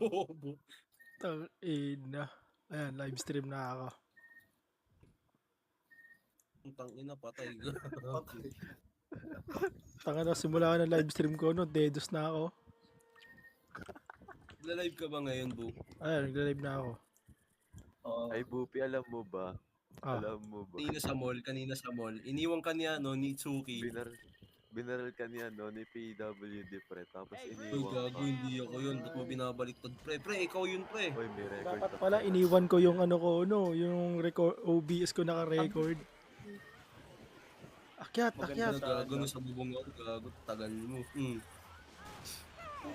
Bobo. Tangina. Ayan, live stream na ako. Ang tangina, patay ka. Tanga na, simula ka ng live stream ko, no? Dedos na ako. Nagla-live ka ba ngayon, Bu? Ayan, nagla-live na ako. Ay, Bupi, alam mo ba? Ah, Alam mo ba? Kanina sa mall. Iniwan ka niya, no, ni Tsuki. Binaral ka niya, no, ni PWD, pre. Tapos Uy, iniwan gago, ka. hindi ako yun. Ba't mo binabaliktad, pre? Pre, ikaw yun, pre. Uy, may record dapat na pala pre. iniwan ko yung ano ko, no? Yung record, OBS ko naka-record. Akyat. Gago na sa bubong ako, gago. Tagal mo.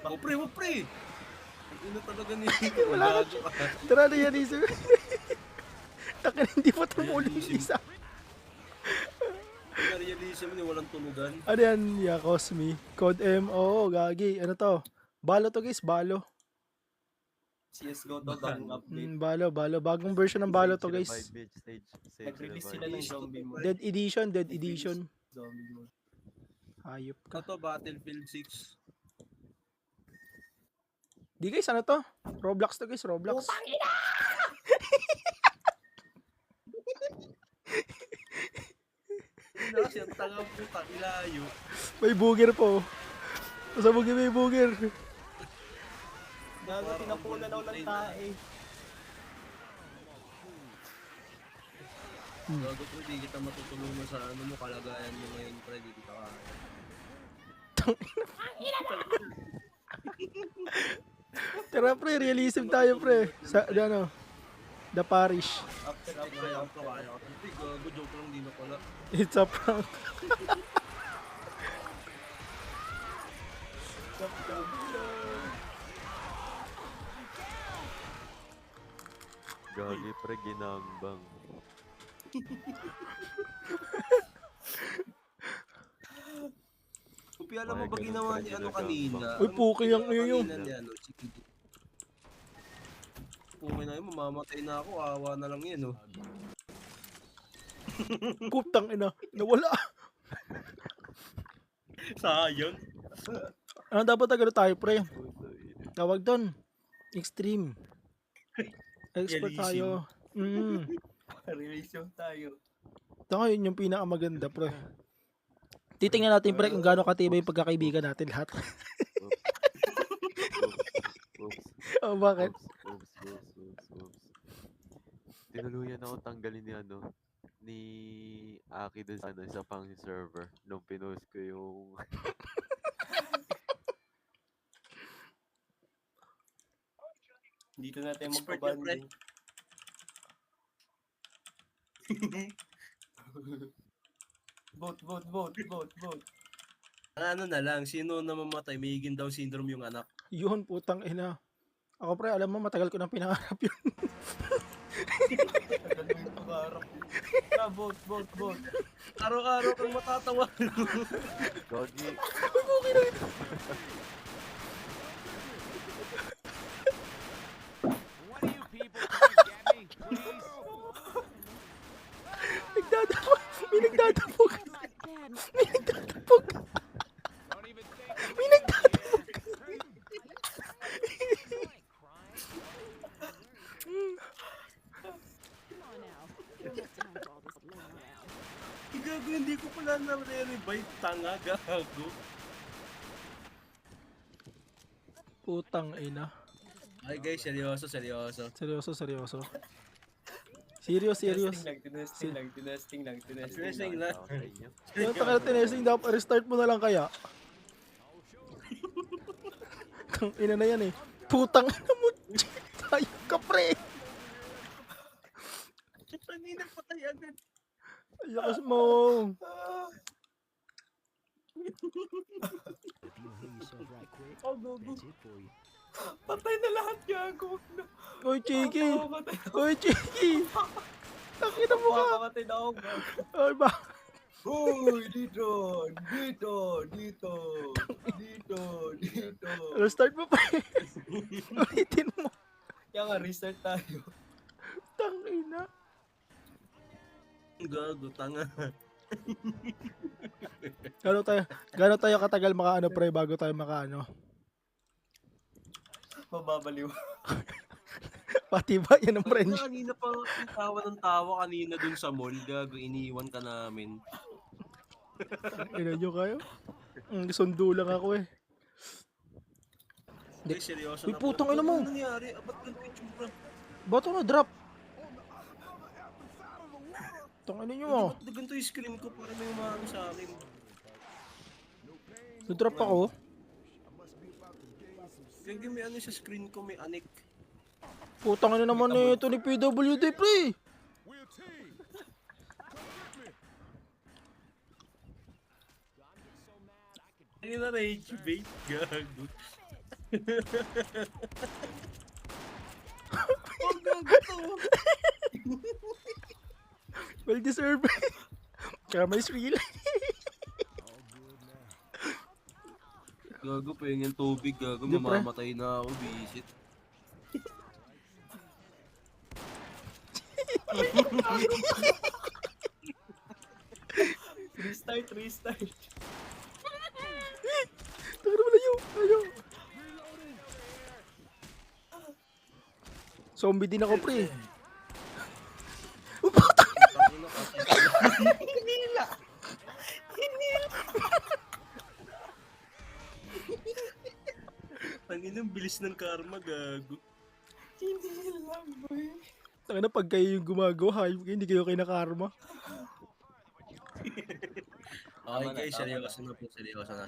Oh, pre, pre! Ano talaga niya? Wala ka. Gago ka. Tara na yan, Iso. Takin, hindi pa tumulong yung isa. Realism niya, walang tunugan. Ano yan, Cosme? Code M, oo, gagi. Ano to? Balo to, guys, balo. CSGO to, bagong update. Balo. Bagong version ng balo to, guys. Nag-release sila ng zombie mode. Dead edition. Zombie mode. Hayop ka. Ito, Battlefield 6. Di guys, ano to? Roblox to, guys, Roblox. Hindi kasi ang tangang puta, ilayo. May booger po. Sa booger may booger. Gago, tinapunan ako ng tae. Gago, pre, di kita matutulungan sa ano mo, kalagayan mo ngayon, pre, di kita kaya. Tara pre, realism tayo pre. Sa ano? The Parish. After. Kaya ko, Hindi, gago, joke lang, di na pala. It's a prank. Gagi, pre, ginambang. Kupi, alam mo ba ginawa ni ano kanina? Uy, puki yung yun. Puki na yun, mamamatay na ako, awa na lang yan, oh. Putang ina. Nawala. Sayang. Ano dapat agad tayo pre? Tawag doon. Extreme. Expert tayo. Relation tayo. Ito yun yung pinakamaganda pre. Titingnan natin pre kung gaano katibay yung pagkakaibigan natin lahat. Oh, bakit? Oops. Tinuluyan ako tanggalin ni ano, ni Aki dun sa ano, isa pang server nung pinost ko yung Dito na tayo Expert yun, pre. magpabanding. Vote. Ano na lang, sino na mamatay, may higin down syndrome yung anak. Yun, putang ina. Ako pre, alam mo, matagal ko nang pinangarap yun. Tagal mo yung pangarap. Vote. Araw-araw kang matatawa. Gogi. What are you people trying to get me, please? Nagdadapog. May nagdadapog. I'm not dead. May nagdadapog. Don't even think. May nagdadapog. Gago, hindi ko pala na-revive, tanga, gago. Putang ina. Ay guys, seryoso. Seryoso. Tinesting lang. Stressing lang. Yung taka na tinesting, dapat restart mo na lang kaya. Tang ina na yan eh. Putang ina mo. Tayo ka pre. Kanina patay agad. Lakas mo. Oh, gogo. Patay na lahat, gago. Oy, Chiki. Patay Oy, Chiki. Nakita mo ka. Mamamatay na ako, gago. Oy, ba? Uy, dito. Restart mo pa eh. Ulitin mo. Kaya nga, restart tayo. Tang ina. Gago, tanga. Gano'n tayo katagal makaano pre bago tayo makaano? Mababaliw. Pati ba yan ang Ay, French? kanina pa yung tawa ng tawa kanina dun sa mall. Gago, iniwan ka namin. Ina nyo kayo? Sundo lang ako eh. Hindi, seryoso Uy, na. putang ina mo. Ano nangyari? Ba't ganito yung tsura? Ba't ako na-drop? Tangina nyo ah. Ba't ganito yung screen ko? Para may umano sa akin. Na-drop ako. Gagi, may ano sa screen ko, may anik. Putang ina naman eh. Ito ni PWD pre. Ay na rage bait. Gago. Oh, gago to. Well deserved. Karma is real. Gago, pahingin tubig. Gago, Di, pre. mamamatay na ako. Visit. Restart. Tangina mo layo. Layo. Zombie din ako pre. Tangina kasi. Tangina, ang bilis ng karma. Gago. Hindi lang, boy. Tangina pag kayo yung gumagawa, hayop kayo, hindi kayo kinakarma. Okay Tama na, guys, tama seryoso na po. Seryoso na.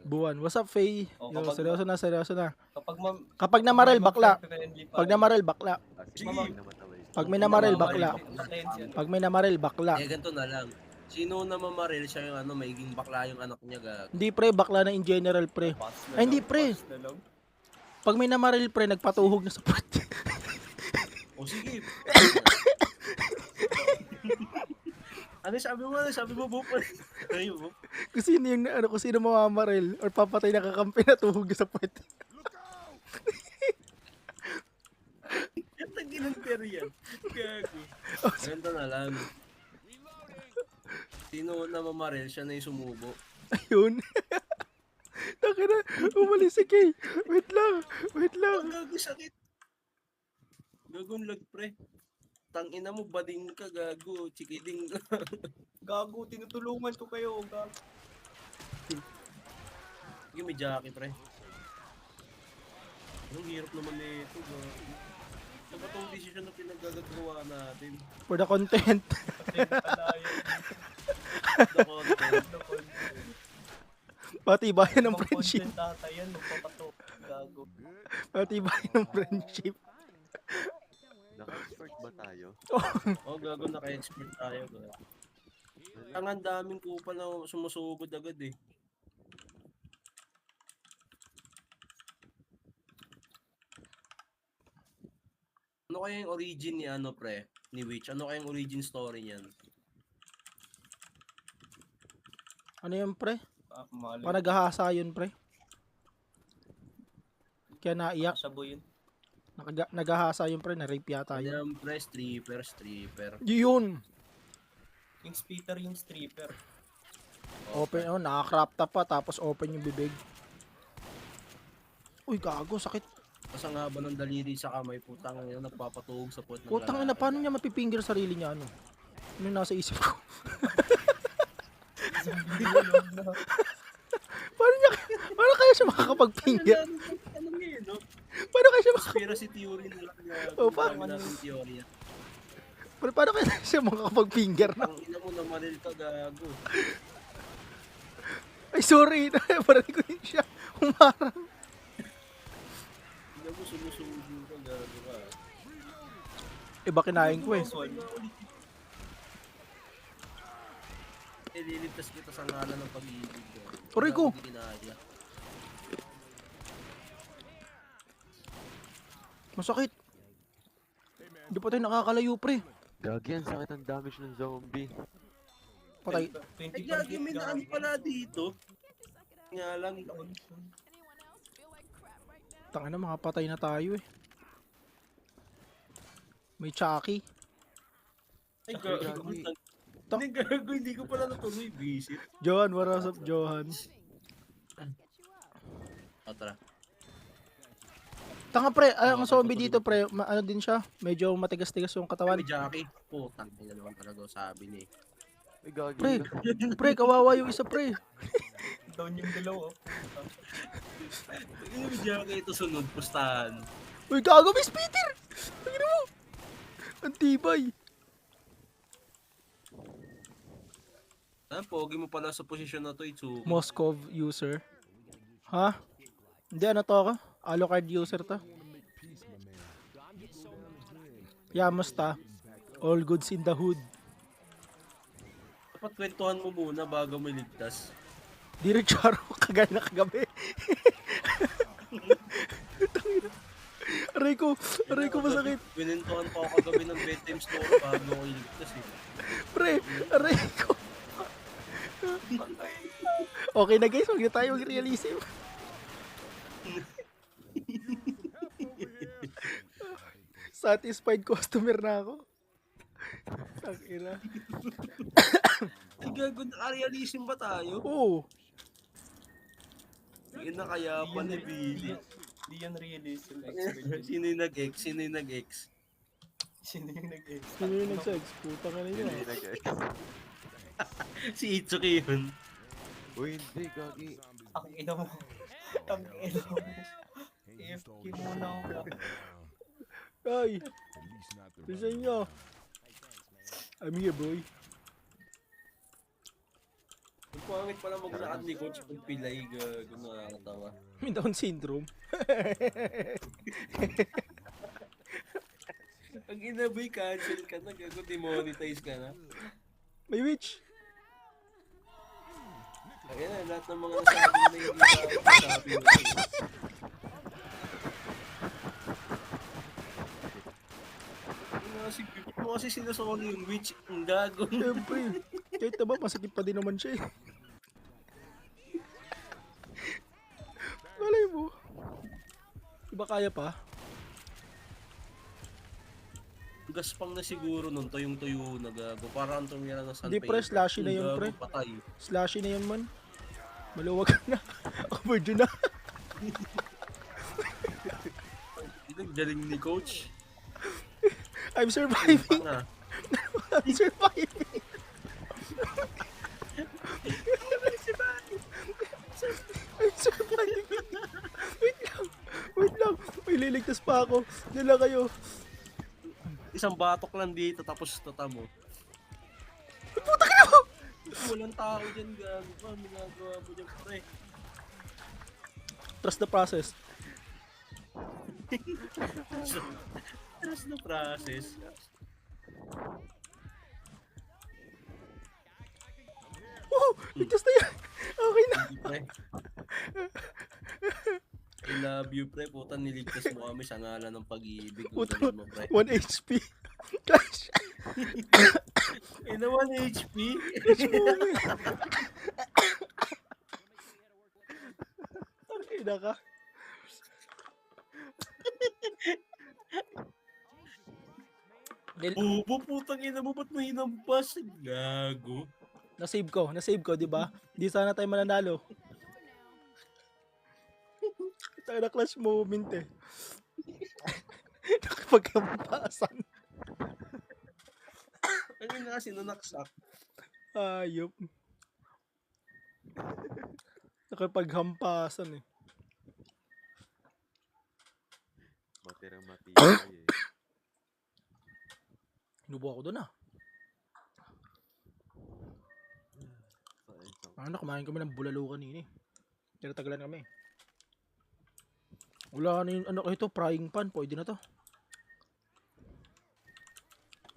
Buwan, what's up Faye? Oh, Yo, kapag- seryoso na. Kapag Kapag namarel, bakla. friendly pa Pag rin. namarel, bakla. Sige, Mama- naman away. Pag may namarel, bakla. Attention. Pag may namarel, bakla. Eh, ganito na lang. Sino na mamaril siya yung ano, maiging bakla yung anak niya. Gago. Hindi pre, bakla na in general pre. Pass na Ay, hindi, lang, pre. pass na lang. Pag may namarel pre, nagpatuhog na sa puwet. O sige. Ano sabi mo, Bob? Ay, Bob. Kung sino yung ano, kung sino mamamarel or papatay na kakampi na tuhog na sa puwet. Yan ang ginanter yan. Gago. Ganito na lang. Sino na mamaril, siya na yung sumubo. Ayun. Takina, umalis si Kay. Wait lang. Ang gago, sakit. Gagong lag, pre. Tangina mo, bading ka, gago. Chikiding ka. Gago, tinutulungan ko kayo. Gago. Sige, may jockey, pre. Ang hirap naman nito, gago. Ano ba itong decision na pinaggagawa natin? For the content. The content. Patibayan ng Ibang friendship. content ata yan, magpapato. Gago. Patibayan ng friendship. Naka-expert ba tayo? Oh, gago, naka-expert tayo. Gago. Ang daming kupal na sumusugod agad eh. Ano kaya yung origin ni ano pre? Ni Witch? Ano kaya yung origin story niyan? Ano yun pre? Mali. Panagahasa yun pre. Kaya naiyak. Sabo yun. Nagahasa yun pre. Na-rape yata Ano yun. yan pre? Stripper. Yun. Yung speeder, yung stripper. Open, oh, naka-crop top pa. Tapos open yung bibig. Uy, gago. Sakit. Tapos ang haba ng daliri sa kamay, putang ina, nagpapatuhog sa puwet ng Putang ina, paano niya mapipinger sarili niya ano? Ano yung nasa isip ko? Paano kaya siya makakapag-finger? Ano yun, no? Paano kaya siya Conspiracy theory nila. Oh, Paano natin teorya? paano kaya siya makakapag-finger na? Ang ina mo na maril ka, gago. Ay, sorry. Parang ko yun siya. Humarang. Ina mo sumusubo ka, gago ka. Iba kinain ko eh. Ililigtas kita sa ngalan ng pag-ibig. Aray ko! Hindi kinaya. Masakit. Hindi pa tayo nakakalayo, pre. Gagi, ang sakit ang damage ng zombie. Patay. 20 gagi, may naan pala dito. Nga lang. Tanga na, makapatay na tayo eh. May Chucky. Ay, gago. Hindi, gago. Hindi ko pala natuloy. Visit. Johan, what's up, Johan? O, tara. Tanga pre, ang Mga zombie pagpatuloy dito pre, ano din siya, medyo matigas-tigas yung katawan. May Jackie. Putang ina naman talaga sabi niya. Ay, gagi Pre, ka. pre, kawawa yung isa pre. Down yung dalawa. Ino may Jackie ito sunod, pustahan. Uy, gago, Miss Peter! Tingnan mo! Ang tibay. Pogi mo pala sa posisyon na to, Itsuki. Moskov user. Ha? Hindi, ano to ako? Alucard user to. Yamusta. All goods in the hood. Dapat kwentuhan mo muna bago mo iligtas. Diretso araw, kagaya na kagabi. Tangina. Aray ko masakit. Kwentuhan pa ako kagabi ng bedtime story bago ako iligtas eh. Pre, aray ko. Okay na guys, huwag na tayo mag-realism. Satisfied customer na ako. Tangina. Ay gago, naka-realism ba tayo? Oo. Hindi na kaya pa ni Billy. Di yan realism. Sino yung nag-ex? Sino yung nag-ex? Sino yung nag-ex? Sino yung nag-sex? Puta ka na Hindi yun. na, guys. Si Itsuki yun. Uy, hindi, gagi. Ang ina mo. Ang ina mo. AFK muna ako. Ay, bisa nyo. I'm here, boy. Ang pangit pala maglakad ni Coach pag pilay, gago, nakakatawa. May Down syndrome. Ang inaboy, cancel ka na, gago, demonetize ka na. May witch. Ayan na, lahat ng mga nasabi na hindi sabi mo. Ano kasi sinasoli yung witch, ang gago. Siyempre. Kahit na ba, masakit pa din naman siya eh. Malay mo. Diba kaya pa? Gaspang na siguro nun, tuyong-tuyo na gago. Parang tumira na sandpaper. Hindi, pre, slashy na Ang yun, gago, pre. Patay. Slashy na yan man. Maluwag na. Overdue na. Ang galing ni Coach. I'm surviving. Na. I'm surviving. I'm surviving. Wait lang. Wait lang. May liligtas pa ako. Dala kayo. Isang batok lang dito, tapos tatamo. Puta ka na! Walang tao dyan, gago pa. Minagawa mo dyan, pre. Trust the process. Trust the process. Woo! Ligtas na yan. Okay na. Hindi, pre. I love you, pre. Puta, niligtas mo kami sa ngalan ng pag-ibig. Ang Puta, galing mo, pre. 1 HP. Gosh. Ina 1 HP. Ay, naka. Bubo, putang ina mo. Ba't mo hinampas? Gago. Na-save ko, di ba? Di sana tayo mananalo. Tayo na clash moment eh. Nakapagkampasan. Ano na kasi nanaksak? Ayop. Nakapaghampasan eh. Matirang matibay eh. Inubo ako doon ah. Ano, kumain kami ng bulalo kanina eh. Tinatagalan kami. Wala na yung ano ito, frying pan. Pwede na to.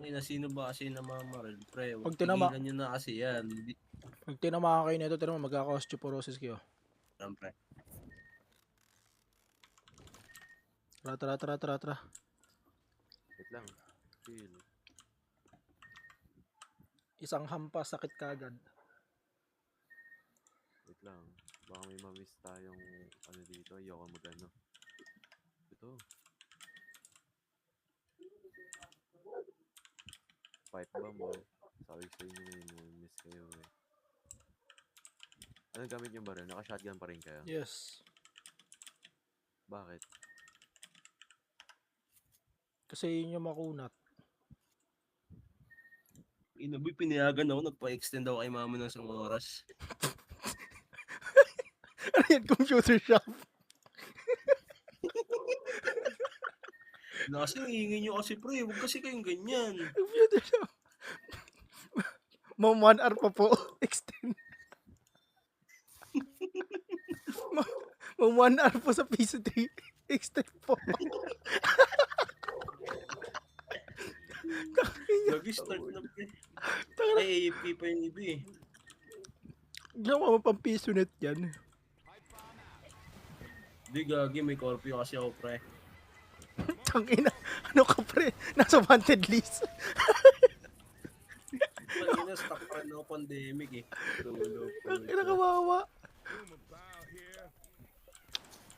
Ay, na sino ba kasi namamaril? Pre, Pag tinama- tigilan nyo na kasi yan. Hindi, Pag tinamaan kayo nito, tira mo, magkaka-osteoporosis kayo. pre. Tara. Wait lang. Chill. Isang hampas, sakit kagad. Wait lang. Baka may mamiss tayong ano dito. Ayoko magano. Ito. Fight ba mo? Sabi ko sa inyo may miss kayo eh. Anong gamit yung baril? Naka-shotgun pa rin kayo? Yes. Bakit? Kasi yun yung makunat. Inaboy, pinayagan ako, nagpa-extend ako kay mama ng isang oras. Ano yan, computer shop? Na kasi hingin nyo kasi pre, huwag kasi kayong ganyan. Computer shop. Ma'am, 1 hour pa po. Extend. Ma'am, 1 hour po sa piso 3. Extend po. Lagi start na pre. Tara, Ay, AFP pa yung iba eh. ginawa mo pang piso net yan. Di gagi, may corpio kasi ako pre. Tangina, ano ka pre? Nasa wanted list. Kanina, stuck pa rin ako pandemic eh. Tulog. Tangina, kawawa. Boom about here.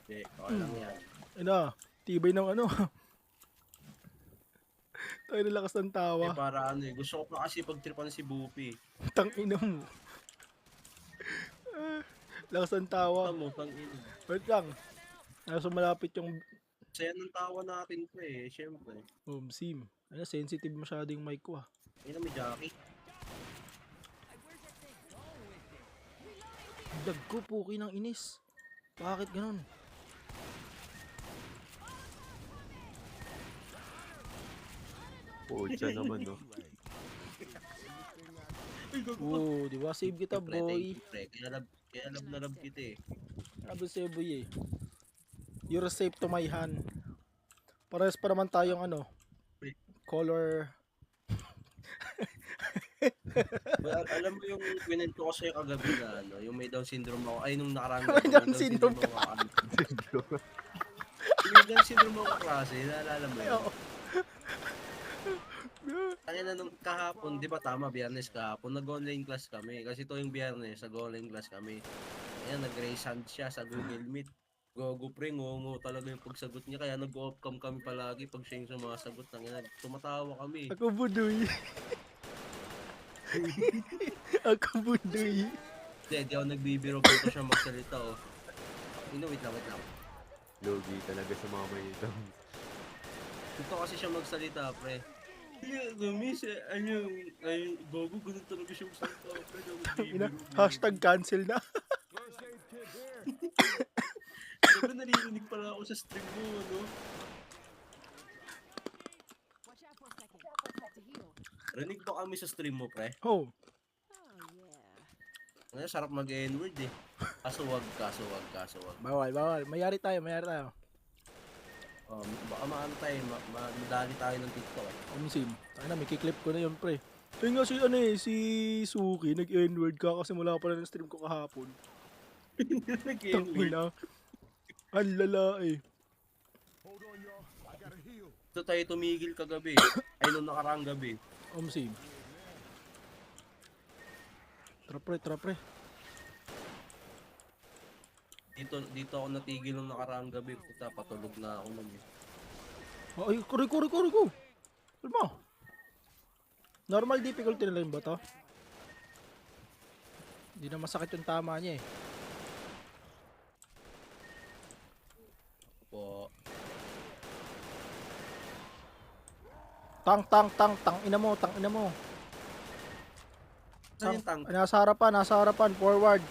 Hindi, okay lang yan. Ano, tibay ng ano. Tayo na lakas ng Eh, tawa. para ano eh, gusto ko pa kasi pagtripan si Bupi. Tangina mo. Lakas ng tawa. Tamo, tangin. Wait lang. Nasa malapit yung Saya ng tawa natin pre, syempre. sim. Ano, sensitive masyado yung mic ko ah. Ayun na may Jackie. Dag ko, puki ng inis. Bakit ganun? Pucha naman, no? Oo, di ba? Save kita, Pre, boy. thank you, pre. Kaya love na love kita eh. Sabi sa'yo, boy eh. You're safe to my hand. Parehas pa naman tayong ano, color. Well, alam mo yung kwento ko sa'yo kagabi na ano, yung may Down syndrome ako, ay nung nakaraan May Down syndrome ako. May Down syndrome ako klase, naalala mo yun? Oo. Kaya nung kahapon, di ba tama, biyernes kahapon, nag-online class kami. Kasi to yung biyernes, nag-online class kami. Ayan, nag-raise hand siya sa Google Meet. Gogo pre, ngongo talaga yung pagsagot niya. Kaya nag-off-cam kami palagi pag siya yung sumasagot. Tumatawa kami. Ako budoy. Ako budoy. Hindi, di ako nagbibiro pa siya magsalita oh. Wait lang. Logi talaga sa mga may down. Ito kasi siya magsalita, pre. Gumis, gogo, ganun talaga siya magsalita, pre. Ina, hashtag cancel na. First aid kit here. Sabi, naririnig pala ako sa stream mo, ano? Watch out for a second. To heal. Rinig ba kami sa stream mo, pre? Oh, Oh yeah. Ngayon, sarap mag-N-word eh. Kaso wag. bawal. Mayari tayo. Baka maano tayo, madali tayo ng TikTok eh. Sim. Tayo na, may kiklip ko na yun, pre. Ayun nga si, ano eh, si Suki, nag-N-word ka kasi mula pala ng stream ko kahapon. Nag-N-word. Tangina. Ang lala eh. Hold on, y'all. I gotta heal. Ito tayo tumigil kagabi. Ay, nung nakaraang gabi. Sim. Tara pre. Dito ako natigil nung nakaraang gabi. Puta, patulog na ako nun eh. Ay, kuri ko. Alam mo. Normal difficulty na lang ba to? Hindi na masakit yung tama niya eh. Po. Tang ina mo. Saan yung tank? Nasa harapan, forward.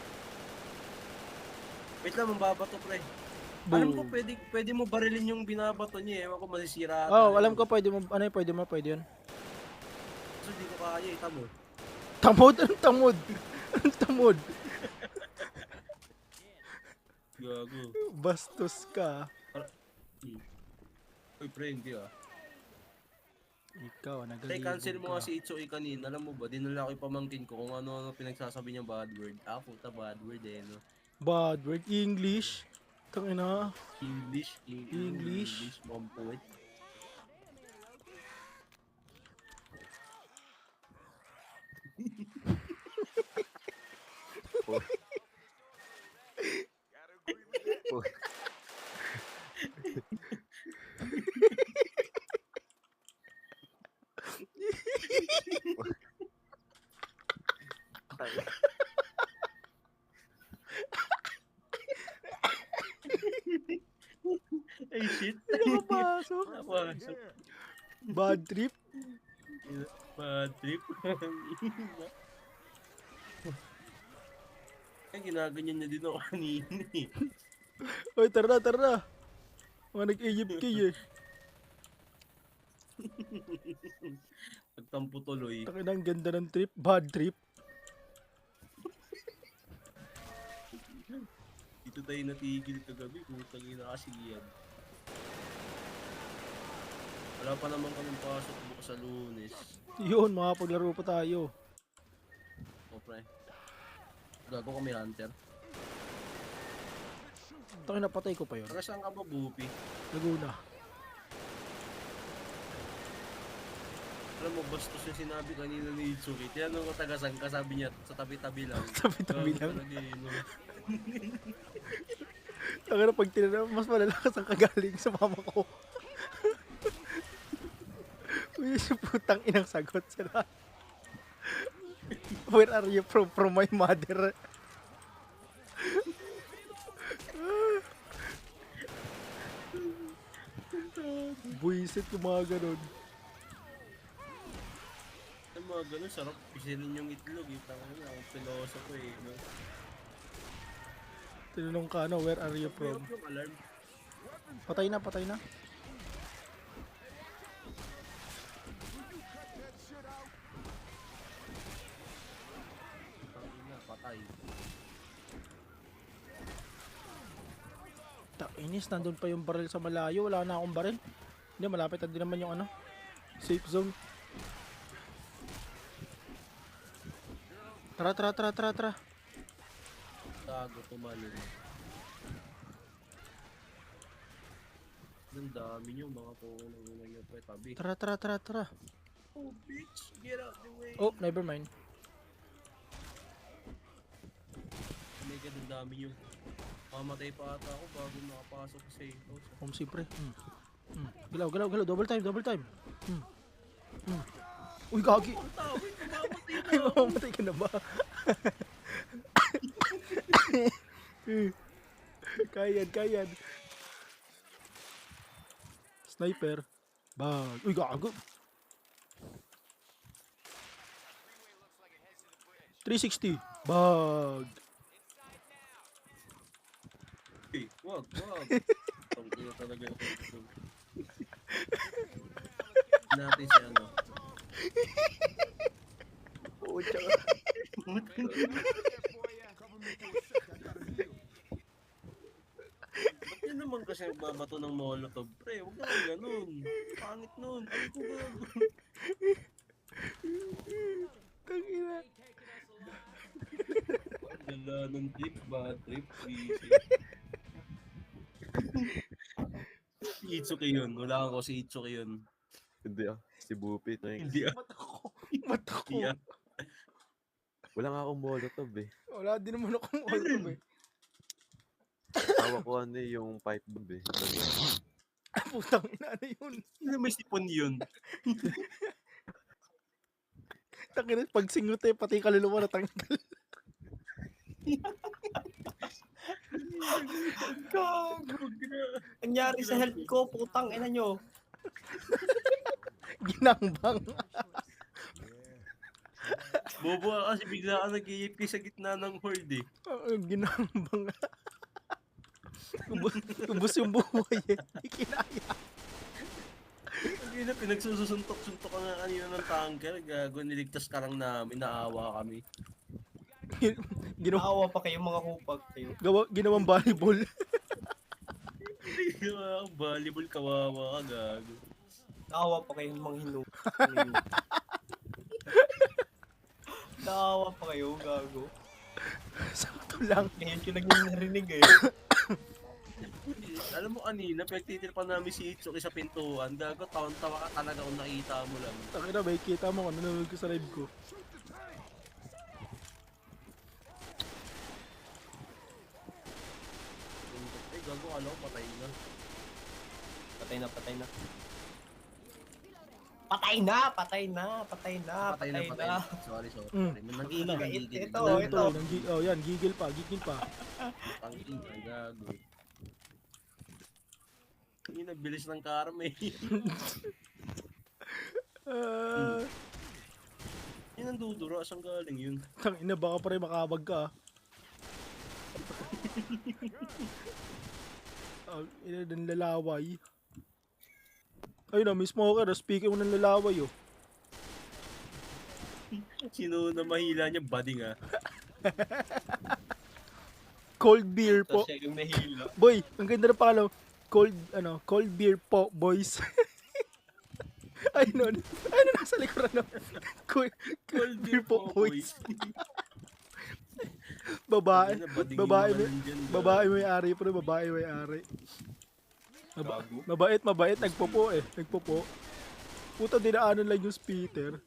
Wait lang, mambabato pre. Alam ko pwede mo barilin yung binabato niya eh. Ewan ko masisira. Oh, alam ko pwede mo, pwede yun. So di ko kaya eh, tamo. Tamod. Anong tamod? Gago. Bastos ka. Uy pre, hindi ah. Ikaw, Tay, cancel mo nga si Itsuki kanina. Alam mo ba, dinala ko yung pamangkin ko kung ano pinagsasabi niyang bad word. Ah, puta bad word eh, no? Bad word, English. Tangina. English, mom poet. Oh. Ay shit. Nakapasok. Napasok. Bad trip. Bad trip. Ay, ginaganyan niya din ako kanina eh. Oy, tara na, tara na. Mga nag-AFK eh. Nagtampo tuloy. Takin ang ganda ng trip. Bad trip. Dito tayo natigil kagabi. Putang ina kasi yan. Wala pa naman kaming pasok bukas sa Lunes. Yun, makapaglaro pa tayo. O pre. Gago kami hunter. Takin na, patay ko pa yun. Saka saan ka ba, Bupi? Laguna. Alam mo, bastos yung sinabi kanina ni Itsuki. Tinanong ko tagasan ka, sabi niya sa tabi-tabi lang. Tabi-tabi Gago lang. talaga eh, no? Takin na, pag tinanong, mas malalakas ang kagaling sa mama ko. Uy, si putang inang sagot sila. Where are you from my mother? Buisit yung mga ganun. Ang mga ganun, sarap pisilin yung itlog. Tangin na, ang piloso ko eh. No? Tinanong ka, ano, where are you from? Yung alarm. Patay na, patay na. Tangin na, patay. Inis, nandun pa yung baril sa malayo. Wala na akong baril. Hindi, malapit na din naman yung ano, safe zone. Tara, tara, tara, tara, tara. Tago, tumalon. Ang dami nyo, mga puno ng nyo pa tabi. Tara, tara, tara, tara. Oh, bitch! Get out the way! Oh, never mind. May ganun dami nyo. Mamatay pa ata ako bago makapasok sa safe house. Home sipre. Galaw, galaw, galaw. Double time, double time. Uy, gagi. Ang tawid, mamatay na! Ay, mamamatay ka na ba? Kayan, kayan. Sniper. Bag. Uy, gago. 360. Bag. Hey, wag, wag! Ang ina talaga yung natin si ano. Oo, tsaka. Ba't yun naman kasi nagbabato ng molotov? Pre, huwag naman ganun. Pangit nun. Ay ko gago. Tangina. Gala ng trip, bad trip, easy. Si Itsuki yun. Wala ako si Itsuki yun. Hindi ah. Si Bupi. Hindi ah. Mata ko. Hindi ah. Wala nga akong molotov eh. Wala din naman akong molotov eh. Tawa ko ano eh, yung pipe bomb eh. Putang ina na yun. Hindi may sipon yun. Tangina, pag singote, pati kaluluwa na tanggal. Gago. Nangyari sa health ko, putang ina nyo. Ginangbang. Bobo ka kasi bigla ka nag-iip sa gitna ng horde eh. Ginangbang. Ubus yung buhay eh. Hindi kinaya. Hindi na pinagsusuntok-suntok ka nga kanina ng tanker. Gago, niligtas ka lang namin. Naawa kami. Ginawa, Naawa pa kayo mga kupag kayo. ginawang volleyball. Volleyball kawawa ka, gago. Naawa pa kayo mga hinu. Naawa pa kayo, gago. Sakto lang. Ngayon ko lang yung narinig eh. Alam mo kanina, pagtitil pa namin si Itsuki sa pintuan. Gago, taon-tawa ka talaga kung nakita mo lang. Tangina, may kita mo kung nanonood ko sa live ko. Ay, gago, alam ko, patay na. Patay na, patay na. Patay na, patay na, patay na, Patay na, patay na. Sorry. Nag-iingay, nagigil. Ito, Yan, ito. Oh, yan, gigil pa, gigil pa. Tangin, ay gago. Hindi, nagbilis ng karma eh. Ah, Yan ang duduro. Saan galing yun? tangina, baka pa rin makabag ka. Ang ina ng lalaway. Ayun na, may smoker. Speaking mo ng lalaway, oh. Sino na mahila niya? Bading ah. Cold beer po. Tapos siya yung nahila. Boy, ang ganda ng pangalaw. Cold beer po, boys. Ay, no. Ay, no, nasa likuran no. Cold beer po, boys. Babae. Babae may ari, pero babae may ari. Mabait, nagpopo eh. Nagpopo. Puta, dinaanan lang yung speeder.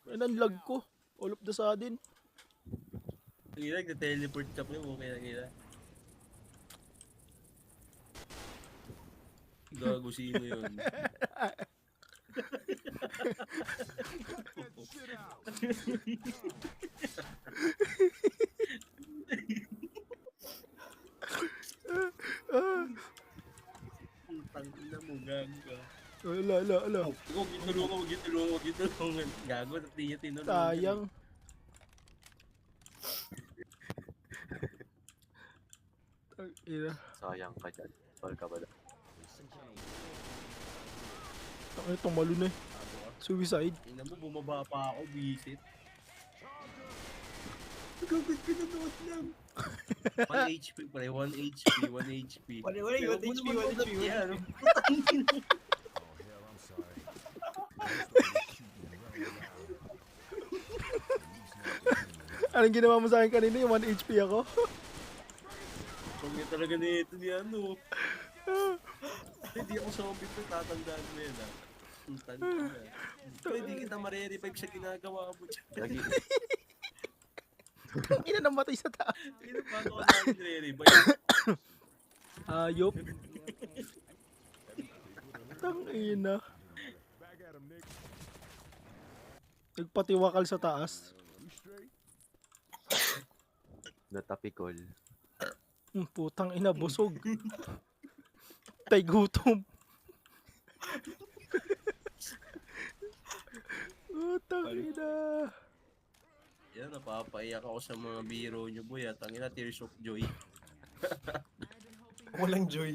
Ay, ang lag ko. All of the sudden. Kaya nag-teleport ka pa mo. Kaya. Gago, sino yun? Get that shit out. Putang ina mo, gago. Ala. Huwag gitulungan. Gago, at di niya tinulungan. Sayang. Ang ina. Sayang ka dyan. Tol ka ba? Ay, tumalo na eh. Suicide. Ina mo, bumaba pa ako, visit. Gagod, pinanood lang. 1 HP, pre. 1 HP. Wala, Pero yung kung naman HP. yan, Oh, hell, I'm sorry. Anong ginawa mo sa akin kanina? Yung 1 HP ako? Pag niya talaga nito ni ano. Hindi ako zombie to, tatandaan mo yan ah. Ang tanda na. Hindi kita marirevive sa ginagawa mo dyan. Lagi. Ang ina namatay sa taas. Sino ba ako namin nire-revive? Ayop. Tang ina. Back at him, Nick. Nagpatiwakal sa taas. You straight? Natapikol. Putang ina, busog. Tay gutom. Putang ina. Yan, napapaiyak ako sa mga biro nyo, boy. At ang ina, Tears of Joy. Walang joy.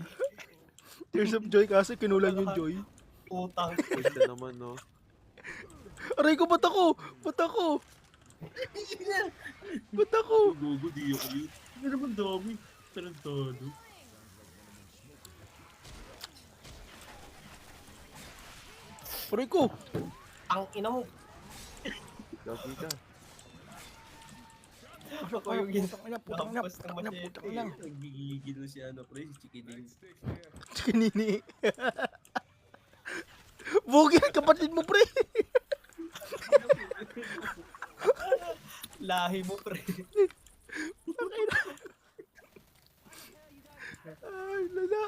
Tears of joy kasi kinulang yung joy. Utang. Ito naman, no? Aray ko, ba't ako? Ba't ako? Ba't ako? Gogo, di ako yun. Hindi naman dami. Tarantado. Aray ko. Ang ina mo. Gagi ka. Ako yung Putang ina. lampas ng machete. Nagigigil na si ano, pre, si Chikiding. Kinini. Bugi, kapatid mo, pre. Lahi mo, pre. Ay, lala.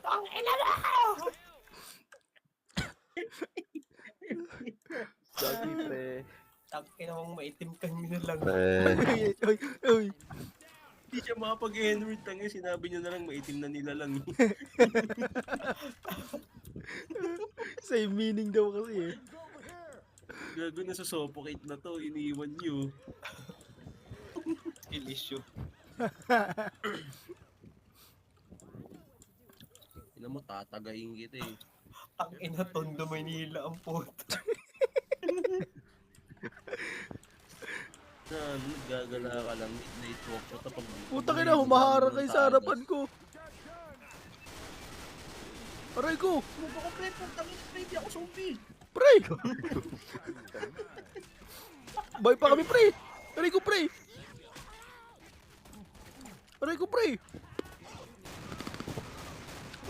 Ang ina na! Gagi, pre. Ang ina mong maitim kang nilalang. Ay, ay, ay. Hindi siya makapag-Henry tangin, sinabi niya na lang maitim na nila lang. Same meaning daw kasi eh. Gago na sa suffocate na to, iniwan niyo. Skill issue. Ina mo, tatagayin kita eh. Ang ina Tondo, Maynila ang puto. Na ano, gagala ka lang, midnight walk ko tapos. Putang ina, humahara kayo sa harapan ko. Aray ko. Ano ko, pre, putang ina, pre, hindi ako zombie. Pre! Bay pa kami, pre! Aray ko, pre! Aray ko, pre!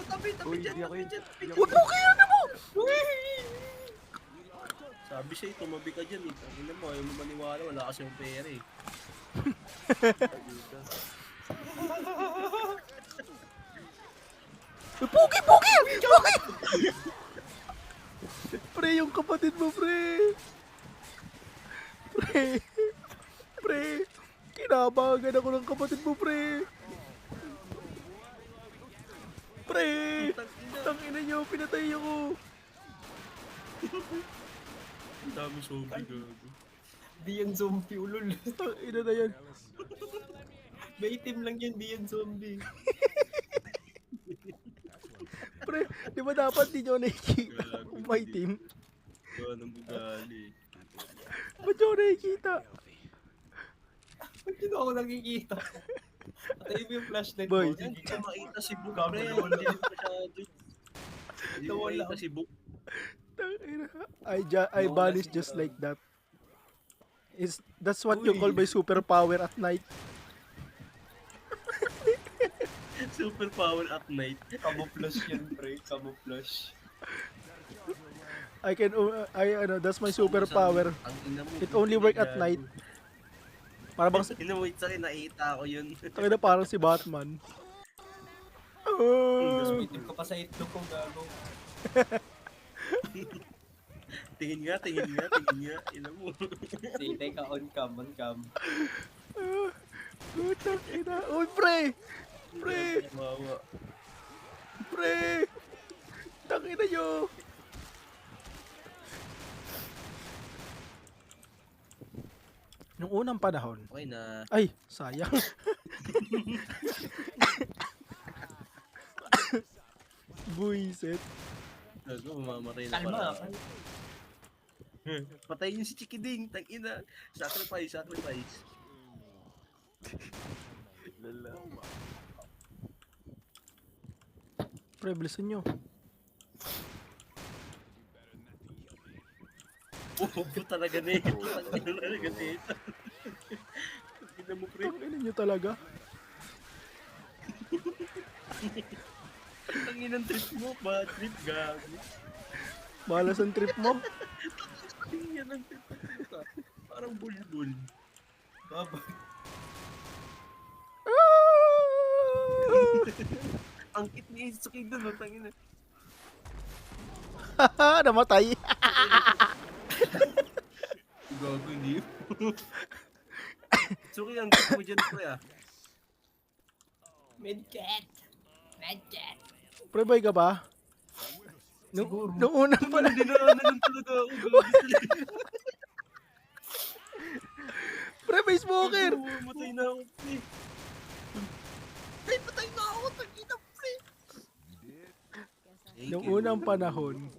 Tabi Uy, dyan, di ako tabi yun. dyan. Huwag mo kaya na mo! Sabi sa'yo, tumabi ka dyan eh. Ang ina mo, ayaw mo maniwala, wala kasi yung pera eh. Gagi ka. Pugi! Pugi! Pugi! Pre, yung kapatid mo, pre! Pre! Pre! Kinabagan ako ng kapatid mo, pre! Pre! Tangina. Tangina nyo, pinatay ako. Ang dami zombie gago. Di yan zombie, ulol. Tangina na yan. May itim lang yan, di yan zombie. Pre, di ba dapat di nyo nakikita? Gago, May hindi. team. Gawa ng bugali. Ba't nyo nakikita? Ba't yun ako nakikita? Patayin mo yung flashlight Boy. mo. Hindi ko makita si Book, Gago, pre. nawala. Hindi ko masyado. Hindi ko Nawala. makita si Book. Tangina. I Nawala vanish si just Brown. like that. That's what you Uy. call my superpower at night. Super power at night. Camouflage yan, pre. Camouflage. That's my superpower. Ang ina mo. It only work at night. Para bang, Wait, sa akin, nakita ko yun. tangina parang si Batman. Tapos Ah. may itim ka pa sa itlog ko, gago. Tingin nga, tingin nga, tingin nga. Ina mo. Sige ka, on cam, on cam. Putang ina. Uy, pre! Pre! Mawa. Pre! Tangina nyo! Nung unang panahon, Okay na. ay, sayang. Buisit. Gago, mamamatay na Kalma, para. Patayin niyo si Chikiding. Tangina. Sacrifice, sacrifice. Lala. Pre, bilisan nyo. Bobo talaga na ito. Talaga na ito. Ina mo, pre. Tangina nyo talaga. Ang inang trip mo. Bad trip, gago. Balas ang trip mo. Ang yan ang trip mo. Parang bulbul. Baba. Ang kit ni Itsuki doon, no? Tangina. Haha, namatay. Gago, hindi. Itsuki, ang kit mo dyan, pre, ah. Medcat. Medcat. Pre, boy ka ba? Nung unang pala. Hindi na lang talaga ako. Gago. Pre, may smoker. Matay na ako, pre. Pre, patay na ako. Tangina, pre. Nung unang panahon.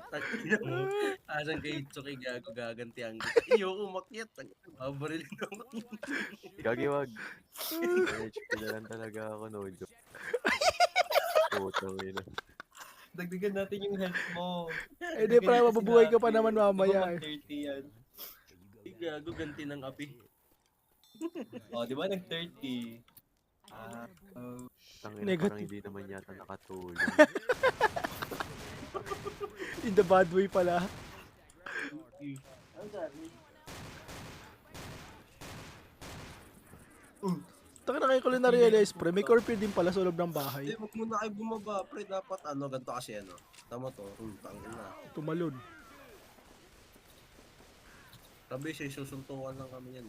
Tangina mo. Asan kay Itsuki, gago, gaganti ang iyo, umakyat. Babaril naman. Gagiwag. HP na lang talaga ako, no joke. Putang ina. Dagdagan natin yung health mo. Eh, di, pre, mabubuhay ka pa naman mamaya, eh. 30 yan. Ay, gago, ganti ng api. O, di ba nag-30? Ah, Tangina, Negative. parang hindi naman yata nakatulong. In the bad way pala. Taka na kayo ko lang na-realize, pre. May curfew din pala sa loob ng bahay. Hindi, wag muna kayo bumaba, pre. Dapat, ganito kasi, Tama to. Tangina. Tumalon. Sabi siya, susuntukan lang kami yan.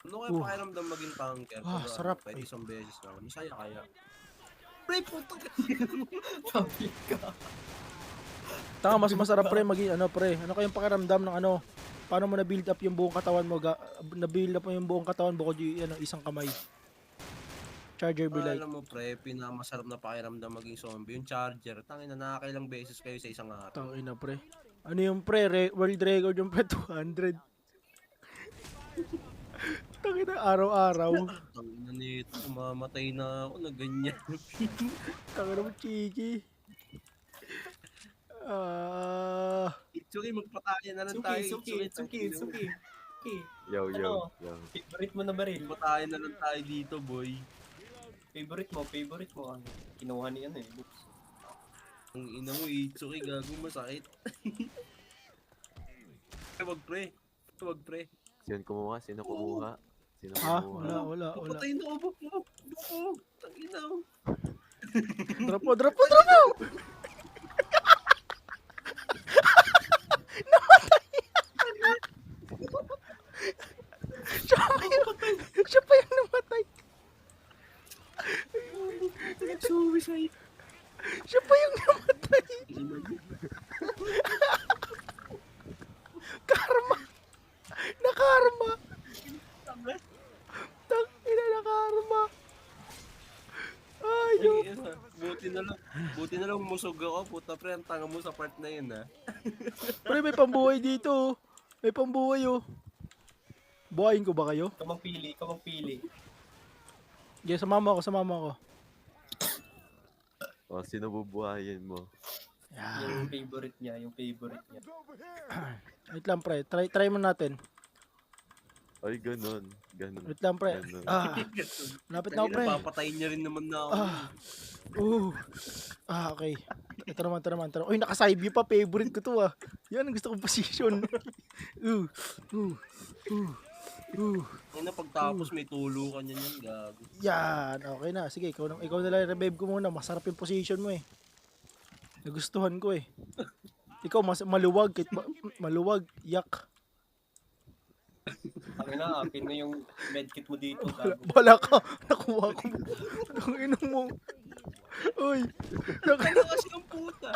Ano kaya pakiramdam maging tanker? Pero, sarap, Pwede eh. isang beses lang. Masaya kaya. Pre, putang topic ka. Taka, mas masarap, pre, maging, pre. Ano kayong pakiramdam ng paano mo na-build up yung buong katawan mo? Na-build up mo yung buong katawan bukod yung, isang kamay. Charger be like. Alam mo, pre, pinakamasarap na pakiramdam maging zombie. Yung charger. Tangina, nakakailang beses kayo sa isang araw. Tangina, pre. Ano yung pre? World record yung pre, 200. Tangina, araw-araw. Tangina nito, mamatay na ako na ganyan. Tangina mo, Chiki. Itsuki, magpataya na lang tayo. Suki. Yo, Ano? yo. Favorite mo na ba rin? Magpataya na lang tayo dito, boy. Favorite mo. Ano? Kinuha niya eh. Ang ina mo, Itsuki, gago, masakit. Wag, pre. Wag, pre. Sino kumuha? Sino kumuha? Wala. Papatay na ako, bukog. Tangina mo. Drop mo! Namatay! Siya pa yung namatay. Suicide. Siya pa yung namatay. Karma. Nakarma. Tangina na karma. Ayok. Buti na lang musog ako. Puta pre, ang tanga mo sa part na yun ha. Pre, may pambuhay dito. Oh. May pambuhay oh. Buhayin ko ba kayo? Ikaw magpili. Yeah, sumama ako. O, sino bubuhayin mo? Yeah. Yung favorite niya. Over here. Wait lang pre, try mo natin. Ay, ganun. Wait lang pre. Ganun. Lapit na ako pre. Papatayin niya rin naman na ako. Okay. Ito naman. Uy, naka-side view pa. Favorite ko to ah. Yan ang gusto kong position. Ano pagtapos may tulo ka niyan gago. Yan. Okay na. Sige, ikaw na lang revive ko muna. Masarap yung position mo eh. Nagustuhan ko eh. Ikaw mas maluwag. Maluwag. Yak. Ang ina, apin mo yung medkit mo dito. Gago. Wala ka. Nakuha ko. Ang inong mo. Uy. Ano kasi ang puta?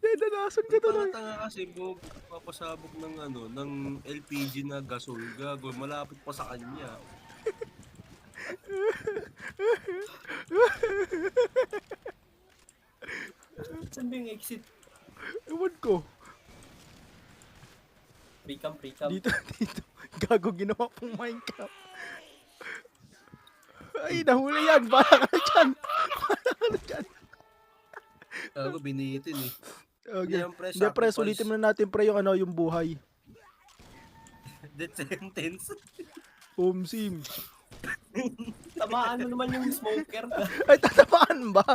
Danasan ka tuloy. Tanga kasi papasabog ng LPG na gasol gago. Malapit pa sa kanya. Saan ba yung exit? Ewan ko. Free cam. Dito. Gago ginawa pong Minecraft. Ay, nahuli yan. Bala ka na dyan. Gago binitin eh. Okay. Yan, pre, Hindi pre, sacrifice. sulitin mo na natin pre yung buhay. Death sentence. Home sim. Tamaan mo naman yung smoker. Ay, tatamaan ba?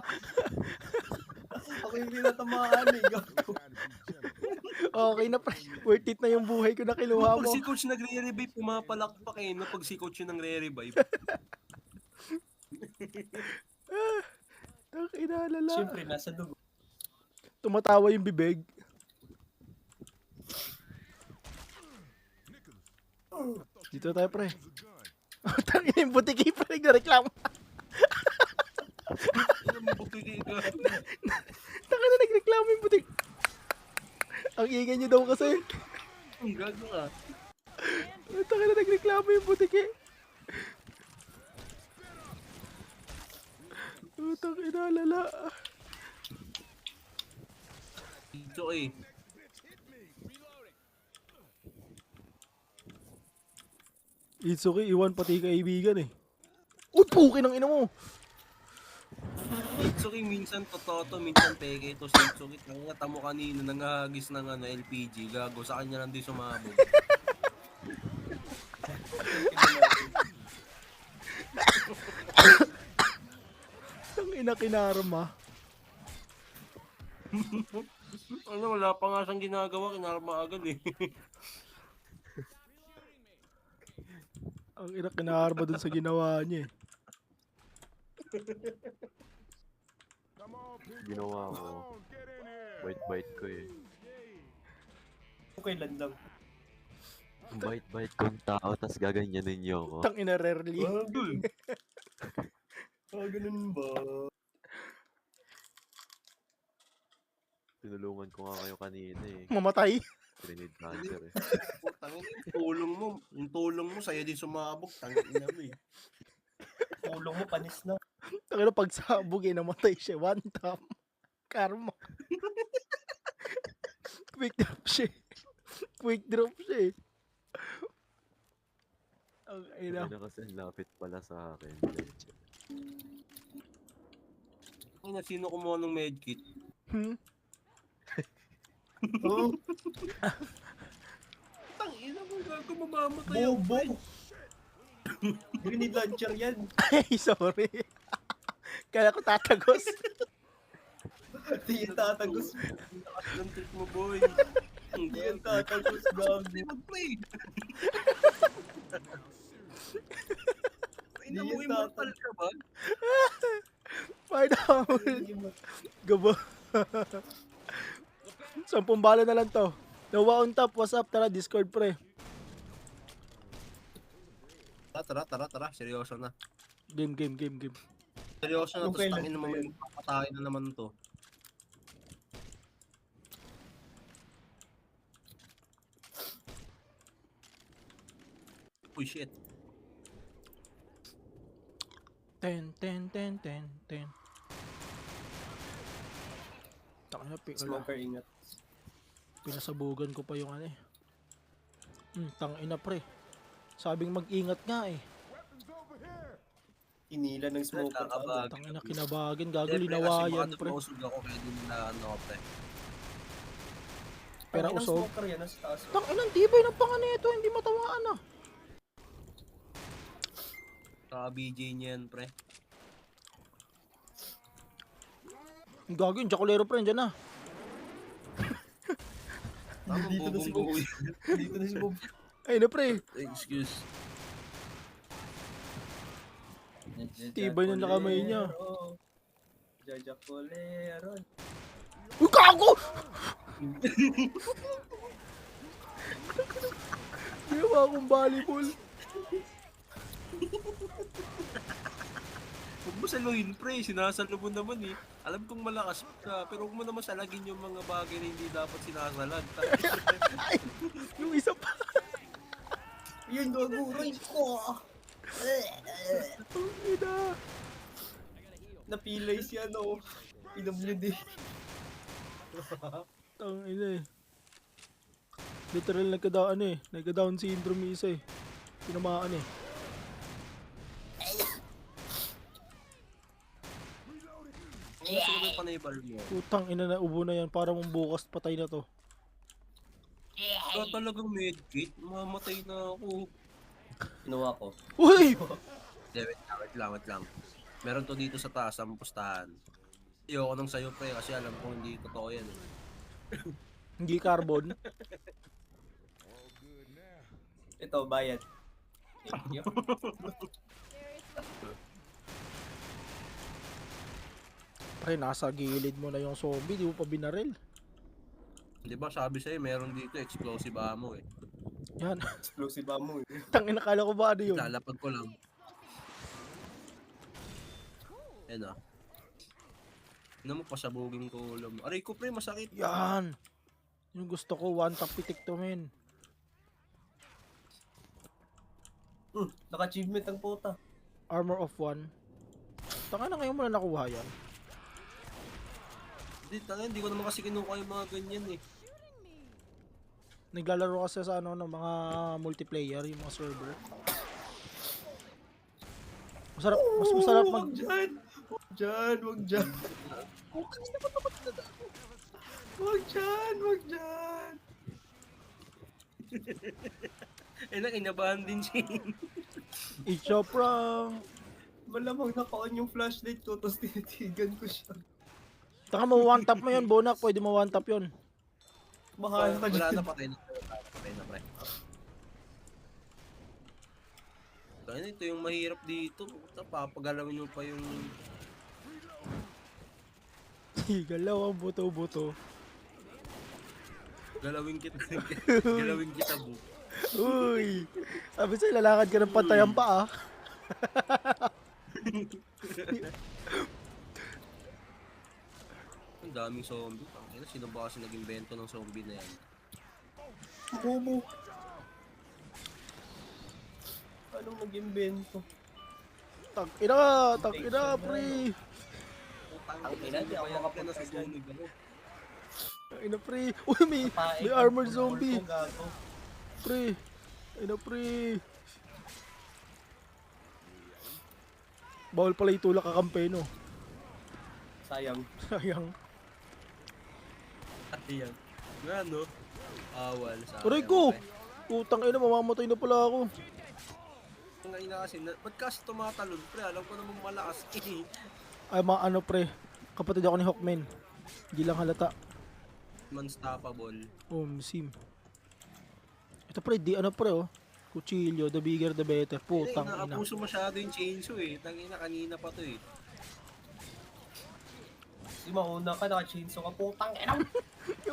Ako yung pinatamaan eh. Gago. Okay na pre. Worth it na yung buhay ko na kinuha Pag mo. si coach nagre-revive, pumapalakpak eh. No? Pag si coach yung nagre-revive. Ang inalala. Siyempre, nasa dugo. Tumatawa yung bibig. Dito tayo pre. Tangin yung butiki pre. Nagreklamo. Taka na nagreklamo yung butik. Ang ingay nyo daw kasi. Ang gago ka. Taka na nagreklamo yung butiki. Utang inalala. Ito eh. It's okay, iwan pati kaibigan eh. Uy, puki ng ina mo. Itsuki minsan totoo to, minsan peke ito. Si Itsuki, tangata mo kanina nangahagis ng LPG. Gago, sa kanya lang di sumabog. Ang ina kinarma. Ano, wala pa nga siyang ginagawa, kinarma agad eh. Ang ina kinarma dun sa ginawa niya eh. Come on, people. Ginawa Come ko. on, get in here. Bite ko eh. Okay lang lang. Bite kong tao, tas gaganyanin niyo ako. Tang ina rarely. Ganun ba? Tinulungan ko nga kayo kanina eh. Mamatay. Grenade launcher eh. Tangin, yung tulong mo, sa'yo din sumabog. Tangin na mo eh. Tulong mo, panis na. Tang ina pagsabog eh, namatay siya. One tap. Karma. Quick drop siya. Quick drop siya eh. Ang ina. Kaya kasi lapit pala sa akin. Ay, na sino kumuha ng medkit? Oh, Tangina mo, gago, mamamatay ako. bobo. Grenade launcher yan. Ay, sorry. Kaya ko tatagos. Di yung tatagos. Takas ng trip mo, boy. Di yung tatagos. Gago. Hindi mag-play. Ina Di mo, yung immortal ka ba? Pineapple. Gabo. 10 bala na lang to. Nawa on top, what's up? Tara, Discord pre. Tara. Seryoso na. Game. Seryoso na. Yung Tapos kailan tangin ba naman yun? papatayin na naman to. Uy, shit. 10. Taka na, Smoker, ingat. pinasabugan ko pa yung ano eh. Tangina pre. Sabing mag-ingat nga eh. Weapons over here. Inila ng smoker. Nakakabag. Tangina kinabagin, gago Siyempre, linawayan kasi pre. baka dumausog ako kaya din na ano pre. Pero Ang usog. smoker yan, nasa taas. Tangina, tibay ng panga nito, hindi matawaan ah. Saka BJ niya yan pre. Ang gago yung Jacolero pre, dyan na. Tama, Dito na si bubong Bob. Dito na si Bob. Ay na pre. Excuse. Tibay na nakamay niya. Jacolero. Uy, gago! Ginawa akong volleyball. Huwag mo saluhin pre, sinasalo mo naman eh. Alam kong malakas ka, pero huwag mo naman salagin yung mga bagay na hindi dapat sinasalag. Yung isa pa. Yun, gaguray ko. Ina. Napilay siya, no? PWD. Tangina eh. Literal nagka-down syndrome yung isa eh. Tinamaan eh. Ano gusto mo yung panay-bar mo? Putang ina na ubo na yan para mong bukas patay na to. Ikaw talagang medkit, mamatay na ako. Kinuha ko. Uy! Hindi, wait lang. Meron to dito sa taas, sa pustahan. Ayoko nang sayo pre, kasi alam ko hindi totoo yan eh. Hindi carbon. All good now. Ito, bayad. Thank you. Pre, nasa gilid mo na yung zombie, di mo pa binaril. Di ba sabi sa'yo, meron dito explosive ammo eh. Yan. Explosive ammo. Tangina, kala ko ba ano yun? Lalapag ko lang. Yan ah. Ano mo, pasabugin ko ulo mo. Aray ko pre, masakit. Yan. Yung gusto ko, one tap pitik to men. Naka-achievement ang puta. Armor of 1. Taka na ngayon mo na nakuha yan. Hindi ko naman kasi kinuha yung mga ganyan eh. Naglalaro kasi sa ano ng mga multiplayer, yung mga server. Mas masarap mag... Wag dyan! Wag dyan! Wag dyan! Wag dyan! Eh nakinabahan din siya. It's a prank! Malamang naka-on yung flashlight ko, tapos tinitigan ko siya. Taka mo one tap mo yun, Bonak. Pwede mo one tap yun. Mahal ka Wala dyan. na, patay na. Patay na pre. Kaya ito yung mahirap dito. Papagalawin mo pa yung... Galaw ang buto-buto. Galawin kita. Galawin kita bu. Uy! Sabi sa'yo, lalakad ka ng pantayan pa ah. Ang daming zombie. Tangina, sino ba kasi naging bento ng zombie na yan? Bobo. Anong nag-invento? Tag-ina, pre! Ang ina, di ako makapunta nasusunog ako. Tag-ina, pre! Uy, may armored zombie! Pre! Tag-ina, pre! Bawal pala itulak kakampi, no? Sayang. Sayang. Ayan. Nga no? Awal sa Aray ko! Putang ina, mamamatay na pala ako. Ang ina kasi, ba't kasi tumatalon pre? Alam ko namang malakas eh. Ay, mga ano, pre. Kapatid ako ni Hawkman. Hindi lang halata. Unstoppable. Sim. Ito pre, di ano pre, oh. Kutsilyo, the bigger the better. Putang ina. Naabuso masyado yung chainsaw eh. Tangina, kanina pa to eh. Di mauna ka, naka-chainsaw ka, putang ina.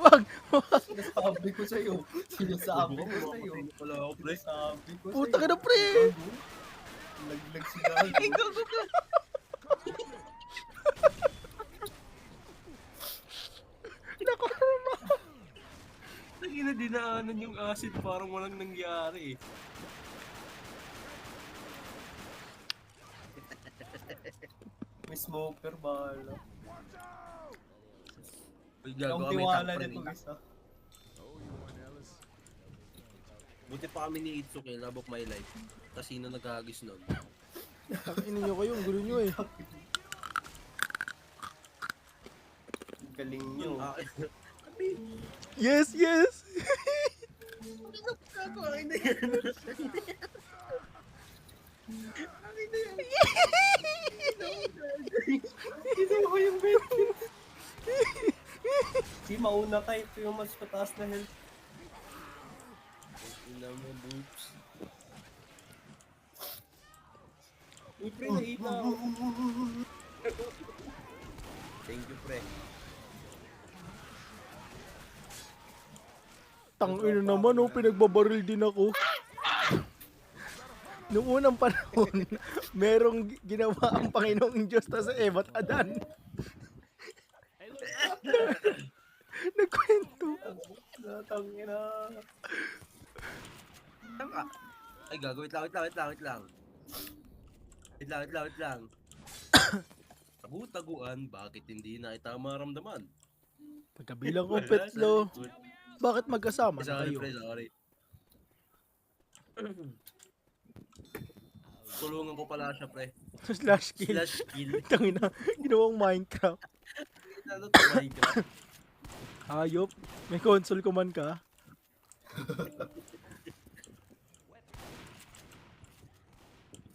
Wag! Sinasabi ko sa'yo. Sinasabi ko sa'yo. Wala ako pre. Sinasabi ko sa'yo. Putang ina, pre! Laglag si Gago. Nagina dinaanan yung acid parang walang nangyari eh. May smoker, bahala. Uy, Ang gago kami tiwala tapos nito isa. Oh, you won, Ellis. Buti pa kami ni Itsuki, Love of My Life. Kasino nagkagis nun. Ang ina nyo kayo, ang gulo nyo eh. Galing nyo. Yes, yes! Kakain na yan. Ito ko yung bed. Si mauna ka, ito yung mas pataas na health. Ina mo, boobs. Uy, pre, nakita ako. Thank you, pre. Tangina naman, oh, pinagbabaril din ako. Noong unang panahon, merong ginawa ang Panginoong Diyos ta sa Evat Adan. Nagkwento. Natangina. Tama. Ay, gago, wait lang. Wait lang. Tagu-taguan, bakit hindi na ita maramdaman? Pagkabilang ko, Petlo, bakit magkasama na Sorry, kayo? pre, sorry. Tulungan ko pala siya, pre. Slash kill. Slash kill. Tangina, ginawang Minecraft. Ano to, Minecraft? Hayop, may console command ka.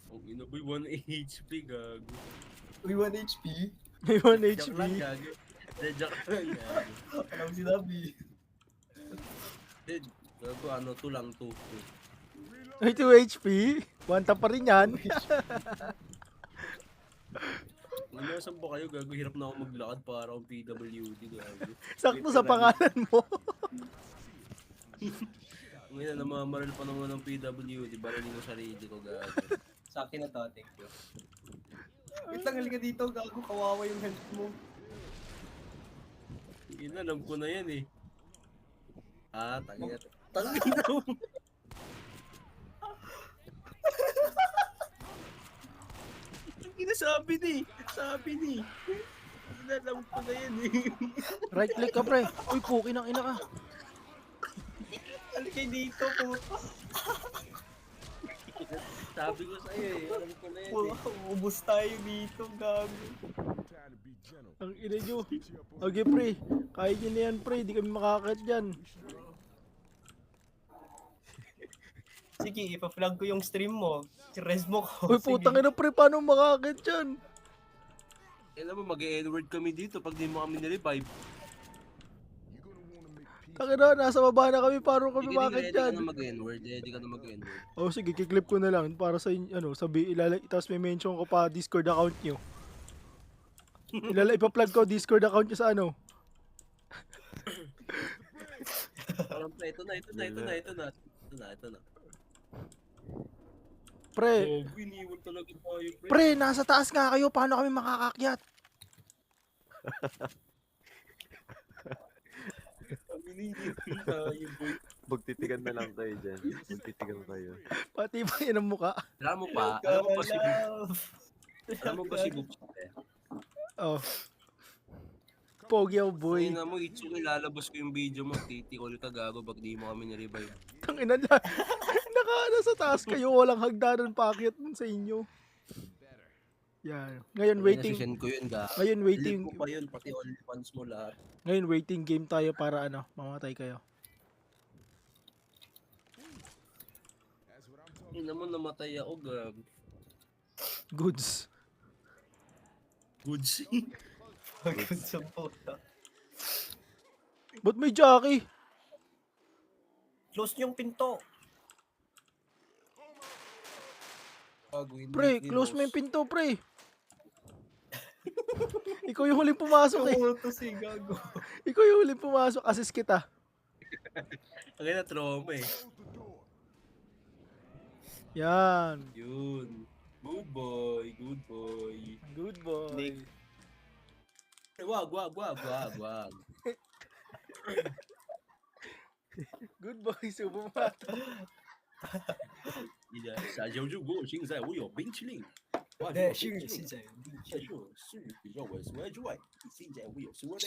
Ang ina boy, 1 HP, gago. Uy, 1 HP. May 1 Joke HP. lang, gago. Joke lang, gago. Alam sinabi. Gago, ano, 2 lang, 2. May 2 HP. 1 tap pa rin yan. Saan ba kayo, gago? Hirap na ako maglakad para akong PWD, gago. Sakto sa pangalan mo. Ngayon, namamaril pa naman ng PWD, barilin yung sarili ko, gago. Sa akin na to, thank you. Wait lang, halika dito, gago, kawawa yung health mo. Yun, alam ko na yan eh. Ah, tangina. Tangina mo. Sabi ni. Alam ko na yan eh. Right click ka, pre. Uy, puki ng ina ka. Halika dito, puta. Sabi ko sa'yo eh. Alam ko na yan eh. Ubus tayo dito, gago. Time to be gentle. Ang ina nyo. Cheer up on Okay, pre. Kaya nyo na yan, pre. Di kami makakit dyan. Sige, ipa-flag ko yung stream mo. Res mo ko. Uy, putang ina, pre. Paano makakit dyan? Alam mo, mag-e-N-word kami dito pag di mo kami nirevive. You're gonna wanna make peace. Tangina, nasa baba na kami. Paano kami Sige, makakit ready ka dyan? na mag-N-word. Ready ka na mag-N-word. Oh, sige, kiklip ko na lang para sa inyo, ano, tapos may mention ko pa Discord account nyo. Ipa-plug ko Discord account nyo sa ano. Parang pre, ito na. Pre, Oh, iniwan talaga tayo, pre. pre, nasa taas nga kayo. Paano kami makakakyat? Iniwan tayo, boy. Magtitigan na lang kayo dyan. Magtitigan kayo. Pati ba yun ang muka? Alam mo pa si Boops, pre. Oh. Pogi ako, boy. Tingnan mo, Itsuki, lalabas ko yung video mo. Titikol ka, gago, pag di mo kami nirevive. Tangina na. Nasa taas kayo. Walang hagdanan paakyat dun sa inyo. Yan. Ngayon waiting. Send ko yun, gago. Ngayon waiting. Link mo pa yun, pati OnlyFans mo lahat. Ngayon waiting game tayo para ano, mamatay kayo. That's what I'm talking Tingnan mo, namatay ako, gago. Goods. Goods. Pagod sa puta. Ba't may jockey? Close niyo yung pinto. Pre, close mo yung pinto, pre. Ikaw yung huling pumasok eh. Ito si gago. Ikaw yung huling pumasok. Assist kita. Ang na trauma eh. Yan. Yun. Good boy, good boy. Good boy. Nick. Wag. Good boy, subo mo ata. 你的下酒如果现在我有冰淇淋，哇，对，有冰淇淋在，这是比较为什么之外，现在我有什么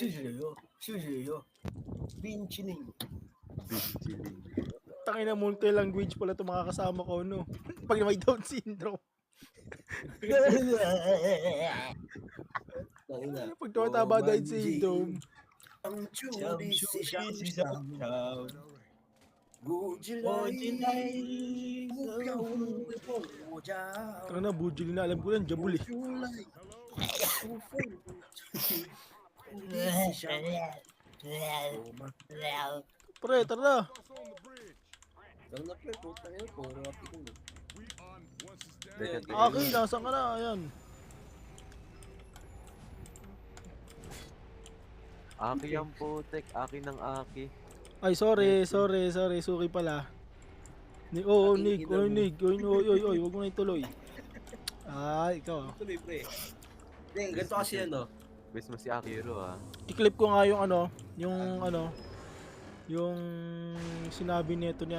有，冰淇淋。 Binchilin. Tangina multi-language pala itong mga kasama ko, no? Pag may Down syndrome. Pag tumataba Down syndrome. 小树是小草，Tangina na, bujili na. Alam ko lang, jabul eh. Pre, tara na. Tara na pre, puta yun, puro ati ko. We on once it's down. Teka, teka. Aki, nasan ka na? Ayan. Aki yan po, tek. Aki ng Aki. Ay, sorry. Suki pala. Nig. Oy, wag mo na ituloy. Ay, ikaw. Tuloy pre. Hindi, ganito kasi ano. Best mo si Akiro ah. I-clip ko nga yung yung sinabi nito ni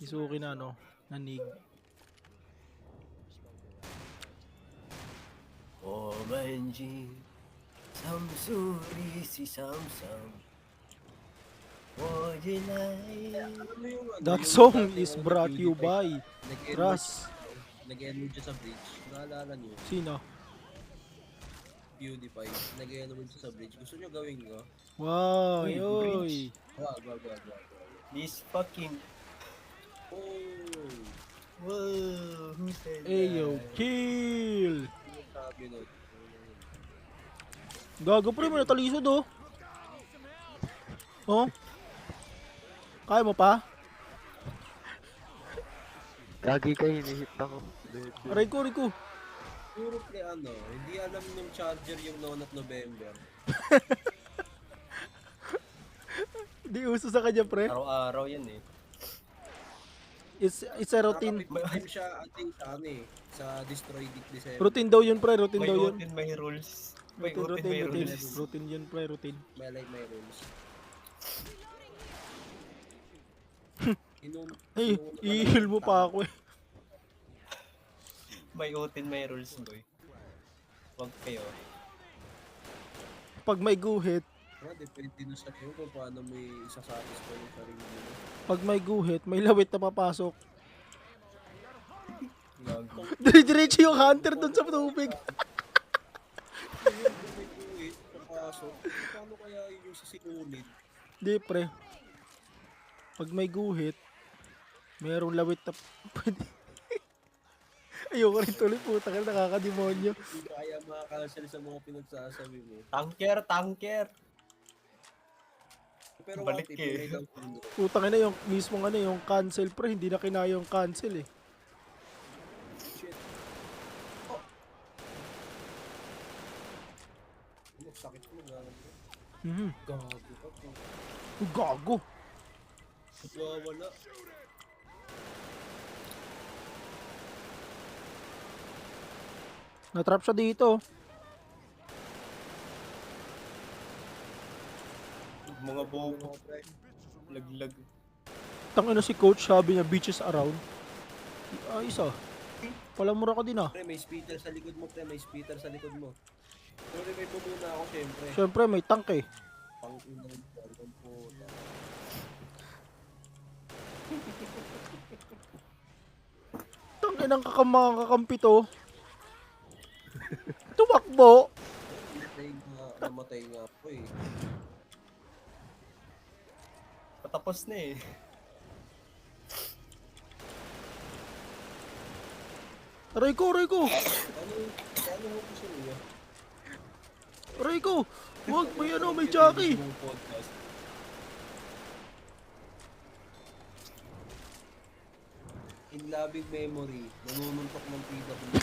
Suki na na Nig. 오만지 삼수리 시 삼삼 오지나이 That song is brought to you by Ras. Nag-end siya sa bridge. Naalala niyo, Sino? PewDiePie. Nag-end siya sa bridge. Gusto niyo gawin ko? Wow, Uy, yoy. Wag. This fucking Oh! whoa who said Ayo, that? kill. Sabi nun. Gago pre, may natalisod oh. Oh? Kaya mo pa? Gagi ka, hinihit ako. Aray ko. Puro pre ano, hindi alam ng charger yung noon at November. Di uso sa kanya pre. araw-araw yan eh. It's a routine. Nakapit time siya ating sa ano eh, sa Destroy Dick December. Routine daw yun pre, routine May daw yun. routine, may rules. May Routine, routine, may routine. rules. Routine yun pre, routine. May like my rules. Ay, i-heal mo pa ako eh. May routine, may rules boy. Wag kayo. Pag may guhit, Depende na sa iyo kung paano may isasatisfy yung sarili mo. pag may guhit, may lawit na papasok. Gago. Dire-diretso yung hunter dun sa tubig. Kung may kuwit, papasok, paano kaya yung sisinunid? Di pre. Pag may guhit, merong lawit na pwede. Ayoko rin tuloy puta ka, nakakademonyo. Hindi ka kaya makakancel sa mga pinagsasabi mo. Tanker. Pero Balik what if eh. may lang puno? Putang ina yung mismo yung cancel pre, hindi na kinaya yung cancel eh. Shit. Ano, sakit mo nga. Gago ka po. Gago. Wala. Natrap siya dito. Mga bobo. Laglag. Tangina si coach, sabi niya beaches around. Ayos ah. Palamura ka din ah. Pre, may speeder sa likod mo, pre. May speeder sa likod mo. Pero may muna ako, syempre. Siyempre may tank eh. Pang inang puta. Tanginang kakampi to. Tumakbo. Namatay nga po eh. Patapos na eh. Aray ko. Paano mo gusto niya? Aray ko. Wag, may jockey. Yung podcast. In loving memory, nanununtok ng PWD.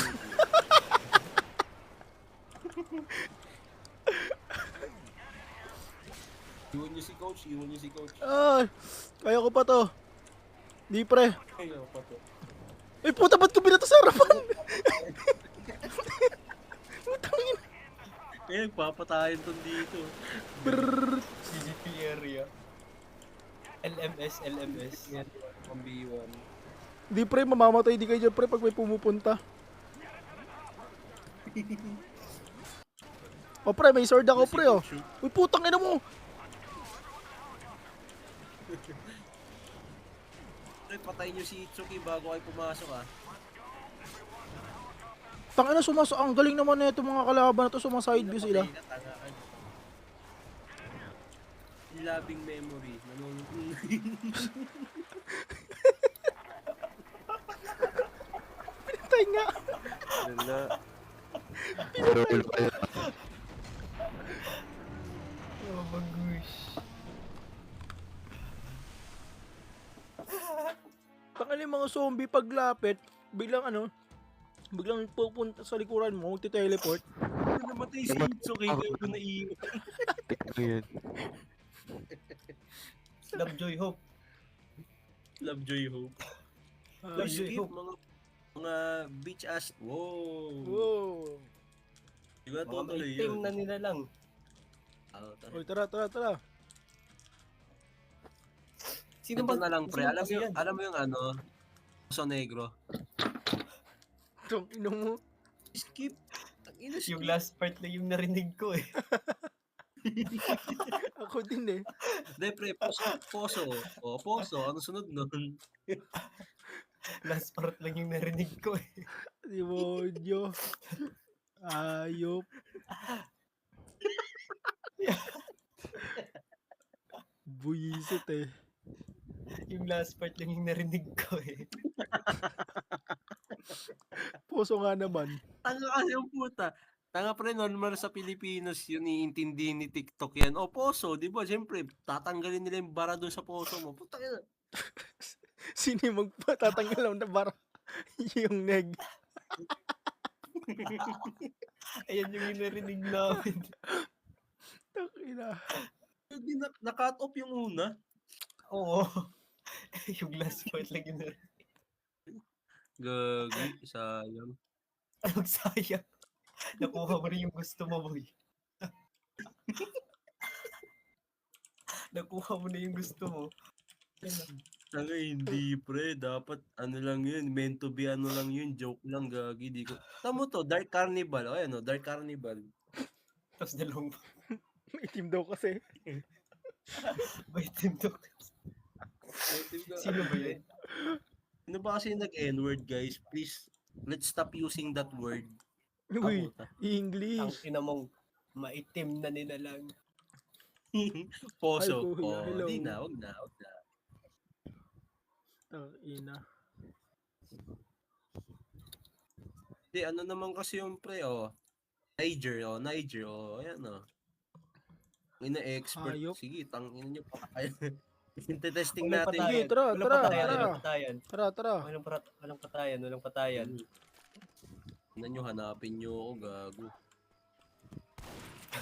Iwan niyo si coach. Ay, kaya ko pa to. Di pre. Ayaw pa to. Eh, puta, ba't ko binato sa harapan? Putang ina. Kaya nagpapatayin to dito. Brrrr. CGP area. LMS. 1v1. Di pre, mamamatay di kayo dyan pre pag may pumupunta. O pre, may sword ako pre oh. Uy, putang ina mo. Pre, patayin nyo si Itsuki bago kayo pumasok ah. Tangina ang galing naman na ito mga kalaban na to, sumaside view sila. Patay ka, tanga ka. Labing memory. Pinatay nga. Wala. Roll pa yun. Oh, bagus. Tangina yung mga zombie paglapit, biglang pupunta sa likuran mo, magte-teleport. Namatay si Itsuki, kayo ko naiiwan. Tignan yun. Lovejoy Hope. Lovejoy Hope. Lovejoy Skip, Hope. mga beach ass. Wow. Wow. Di ba Mga tutuloy maitim yun? na nila lang. Oy, tara. Sino Ito na lang pre, sino kasi yan? alam mo yung ano, Oso Negro. Tong ino mo. Skip. Ang ina Yung last part lang yung narinig ko eh. Ako din eh. Hindi pre, Poso. O, Poso. Ano sunod nun? Last part lang yung narinig ko eh. Demonyo. Ayop. Buyisit eh. Yung last part lang yung narinig ko eh. Puso nga naman. Tanga kasi yung puta. Tanga pre, normal sa Pilipinos yun, iintindi ni TikTok yan. O, Poso, di ba? Siyempre, tatanggalin nila yung bara doon sa Poso mo. Puta ka. Sino yung magpatatanggal na bara? Yung neg. Ayan yung narinig namin. Takina. Hindi na-cut off yung una. Oo. Yung last part lang yung narinig. Gagi, sayang. Anong sayang? Nakuha mo rin yung gusto mo, boy. Nakuha mo na yung gusto mo. Tanga, hindi pre. Dapat ano lang yun. Meant to be ano lang yun. Joke lang, gagi. Di ko. Tamo to, Dark Carnival. O ano, Dark Carnival. Tapos dalawang Itim daw kasi. maitim to. Sino ba yun? Ano ba kasi nag-N-word, guys? Please, let's stop using that word. Uy, Puta. Ang English. ina mong maitim na nila lang. Poso. Hi, kuya. Oh, Hello. di na, wag na. Takina. Di, ano naman kasi yung pre, oh. Niger, ayan, oh. Ina-expert. Hayop. Sige, tangin nyo pa kayo. Testing Walang natin. Sige, patayan. tara, Walang tara, patayan, tara. walang patayan. Tara. Walang patayan. Tingnan nyo, hanapin nyo ako, gago.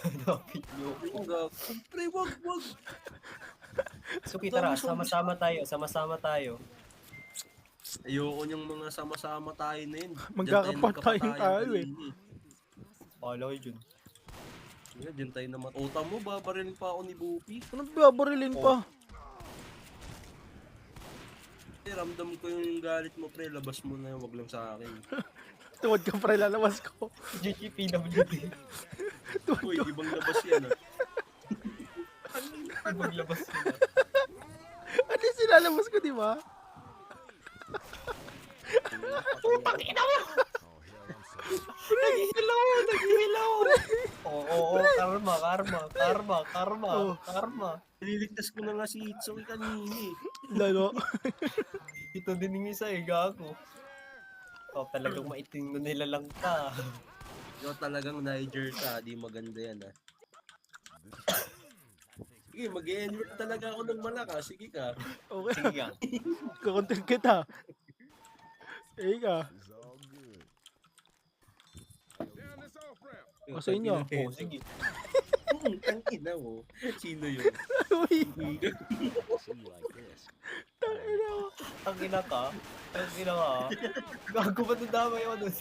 Hanapin nyo. Ang gago. Pre, wag. Suki, tara, sama-sama tayo. Ayoko niyang mga sama-sama tayo na yun. Magkakapatayin tayo, eh. Pala kayo dyan. Diyan tayo naman. Ota mo, babaril pa ako ni Bupi. Anong babarilin pa? Ramdam ko yung galit mo, pre. Labas mo na yun, wag lang sa akin. Tuwad ka pre, lalabas ko. GGPWD. Uy, ibang labas yan, ah. Maglabas sila. Ano yung silalabas ko, di ba? Putang ina mo! Naghihilaw! Oo, karma. Nililigtas ko na nga si Itsuki kanina, eh. Lalo. Ito din yung isa eh, gago. Talagang maiting na nilalang ka. Ikaw talagang Niger ka, di maganda yan, ah. Sige, mag-e-enroll talaga ako ng malakas. Sige ka. Okay. Sige nga. Kukontent kita. Ika. It's all good. Down this off ramp. O, sa inyo. Oo, sige. Ang ina mo. Sino yun? Uy, See you like this. tangina. Tangina ka. Tangina ka. Gago ba nadamay ako dun?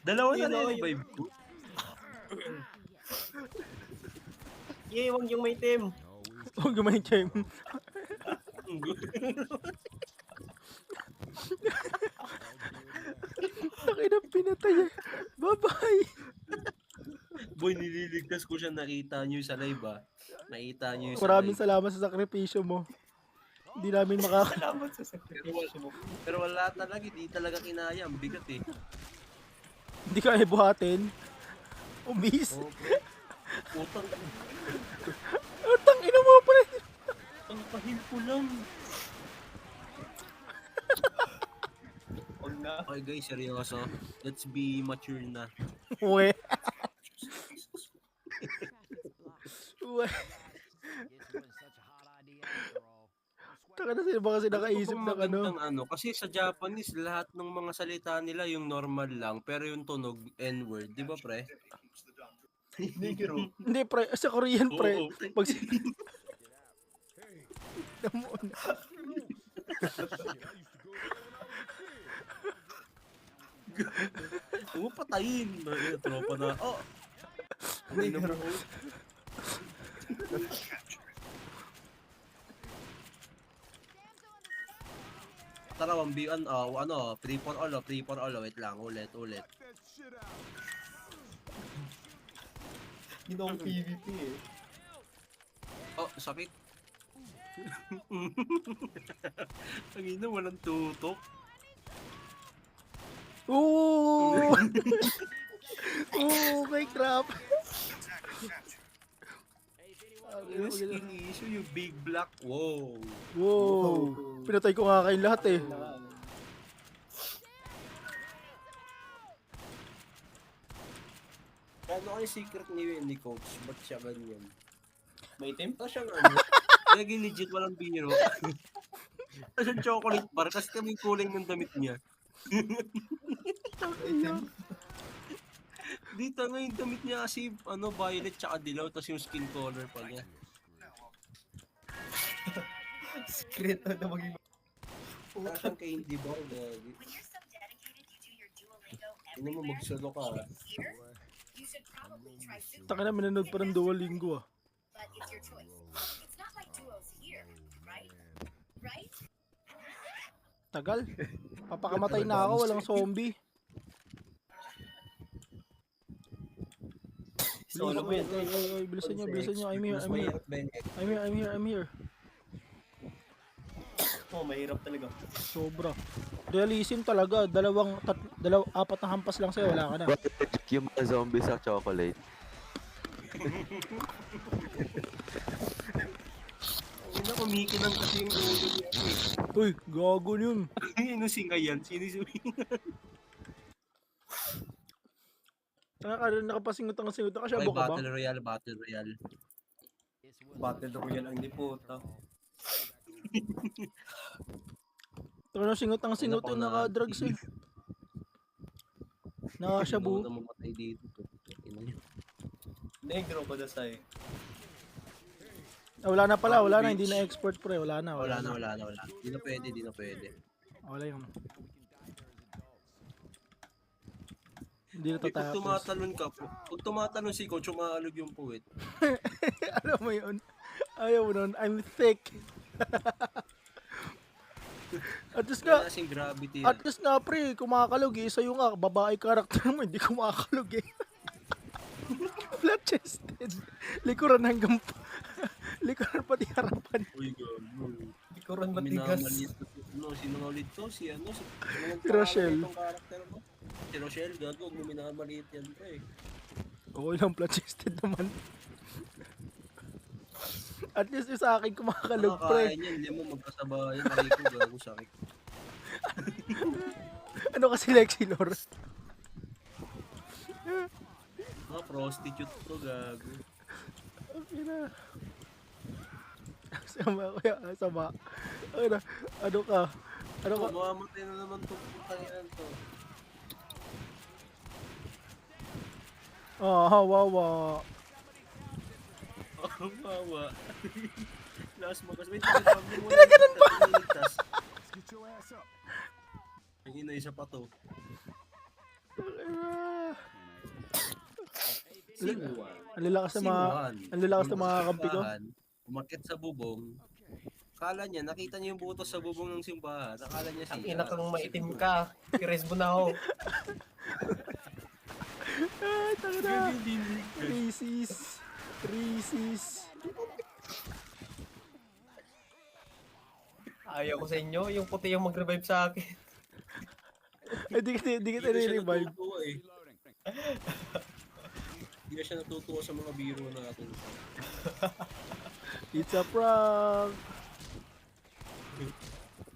Dalawa na Yun, lang oh, yung vibe ko. Yay, wag yung may team. Huwag gumahin kayo. Takin na pinatay eh. Bye-bye. Boy, nililigtas ko siya, nakita niyo sa live ah. Nakita niyo sa Maraming live. salamat sa sakripisyo mo. Hindi namin makaka... Salamat sa sakripisyo mo. Pero wala talaga, hindi talaga kinaya. Ang bigat eh. Hindi ka buhatin. Umis. Oh, pre. Utang, Utang ina mo pre. ang pahil ko lang. Huwag na. Okay guys, seryoso. Let's be mature na. Uwe. Traffic's blocked. Uwe. This was such a hot idea after all. Taka na sila ba kasi nakaisip Ang ng ano. magandang ano, kasi sa Japanese, lahat ng mga salita nila yung normal lang, pero yung tunog, N-word. Di ba, pre? Negro. Hindi pre, sa Korean pre. Oo. Pag si... Tamo na. Huwag mo patayin. Ay, tropa na. Oh! Hindi na mo. Tara, 1v1, ano, 3 for all, 3 for all, wait lang, ulit. That shit out. Ginawang PvP eh. Oh, sakit. Ang ina, walang tutok. Oo! Oo, may crap. Yung skill issue, yung big black, wow. Wow. Pinatay ko nga kayong lahat eh. Ano yung secret ni Coach? Ba't siya ganyan? May team? Ito siyang ano, lagi legit walang biro. Ito siyang chocolate bar kasi kami kulay ng damit niya. May team? Dito nga yung damit niya kasi ano, violet tsaka dilaw, tapos yung skin color pa niya. Secret na maging... Wala siyang candy bar, gagi. When you're so dedicated, you do your Duolingo Ano mo, everywhere. magsolo ka. Here, you should probably try Super. Taka na minanood pa ng Duolingo ah. But it's your choice. It's not like Duo's here, right? Right? Tagal. Papakamatay na ako, walang zombie. Solo ba yan? Oy, bilisan nyo. I'm here. I'm here. Oh, mahirap talaga. Sobra. Realism talaga. Apat na hampas lang sa'yo, wala ka na. Yung mga zombie sa chocolate. Ano, kumikinang kasi yung ulo niya. Uy, gago yun. Sino singa yan? Sino singa? Nakapasingot ka siya, Okay, buka ba? Battle Royale. This was Battle Royale ang niputa. Taka na singot Ano yun, naka-drugs eh. Nakashabu. Sino na mamatay dito? Ina niyo. Negro ko dasay. Ah, wala na pala, Ako, wala na, bitch. hindi na export pre, wala na. Wala na. Di na pwede. Wala yun. Hindi na Pag tatapos. pag tumatalon si Coach, umaalog yung puwit. Alam mo yun? Ayaw mo nun, I'm thick. At least nga, Wala kasing gravity. at least nga pre, kumakalog eh. Sa'yo nga, babae karakter mo, hindi kumakalog eh. Flat chested. Likuran hanggang likuran pati harapan. Uy, gago. Likuran matigas. Minamaliit na no, sino nga ulit to? Si ano? Si Rochelle. Itong karakter mo? Si Rochelle, gago. Huwag mo minamaliit yan, pre. Okay lang, flat chested naman. At least yung sa akin kumakalog pre. Nakakain yan, hindi mo magkasabayan. Aray ko, gago, sakit. Ano kasi Lexilor? Mga prostitute to, gago. Okay na. Sama kuya, sama. Okay na. Ano ka? Mamamatay na naman itong putangin to. Ah, hawawa. Kawawa. Last magas. Wait, tinaganan ba? Let's get your ass up. Ang ina, isa pa to. Sinuan. Ang lalakas ng mga, ang lalakas ng mga kampi ko. Umakit sa bubong. Akala niya, nakita niya yung butos sa bubong ng simbahan. Akala niya Ang siya. ina kang maitim ka. I-res mo na ako. Ay, taka na. Racist. Ayaw ko sa inyo. Yung puti yung mag-revive sa akin. Ay, di kita re-revive. Hindi na siya natutuwa sa mga biro natin. It's a prank.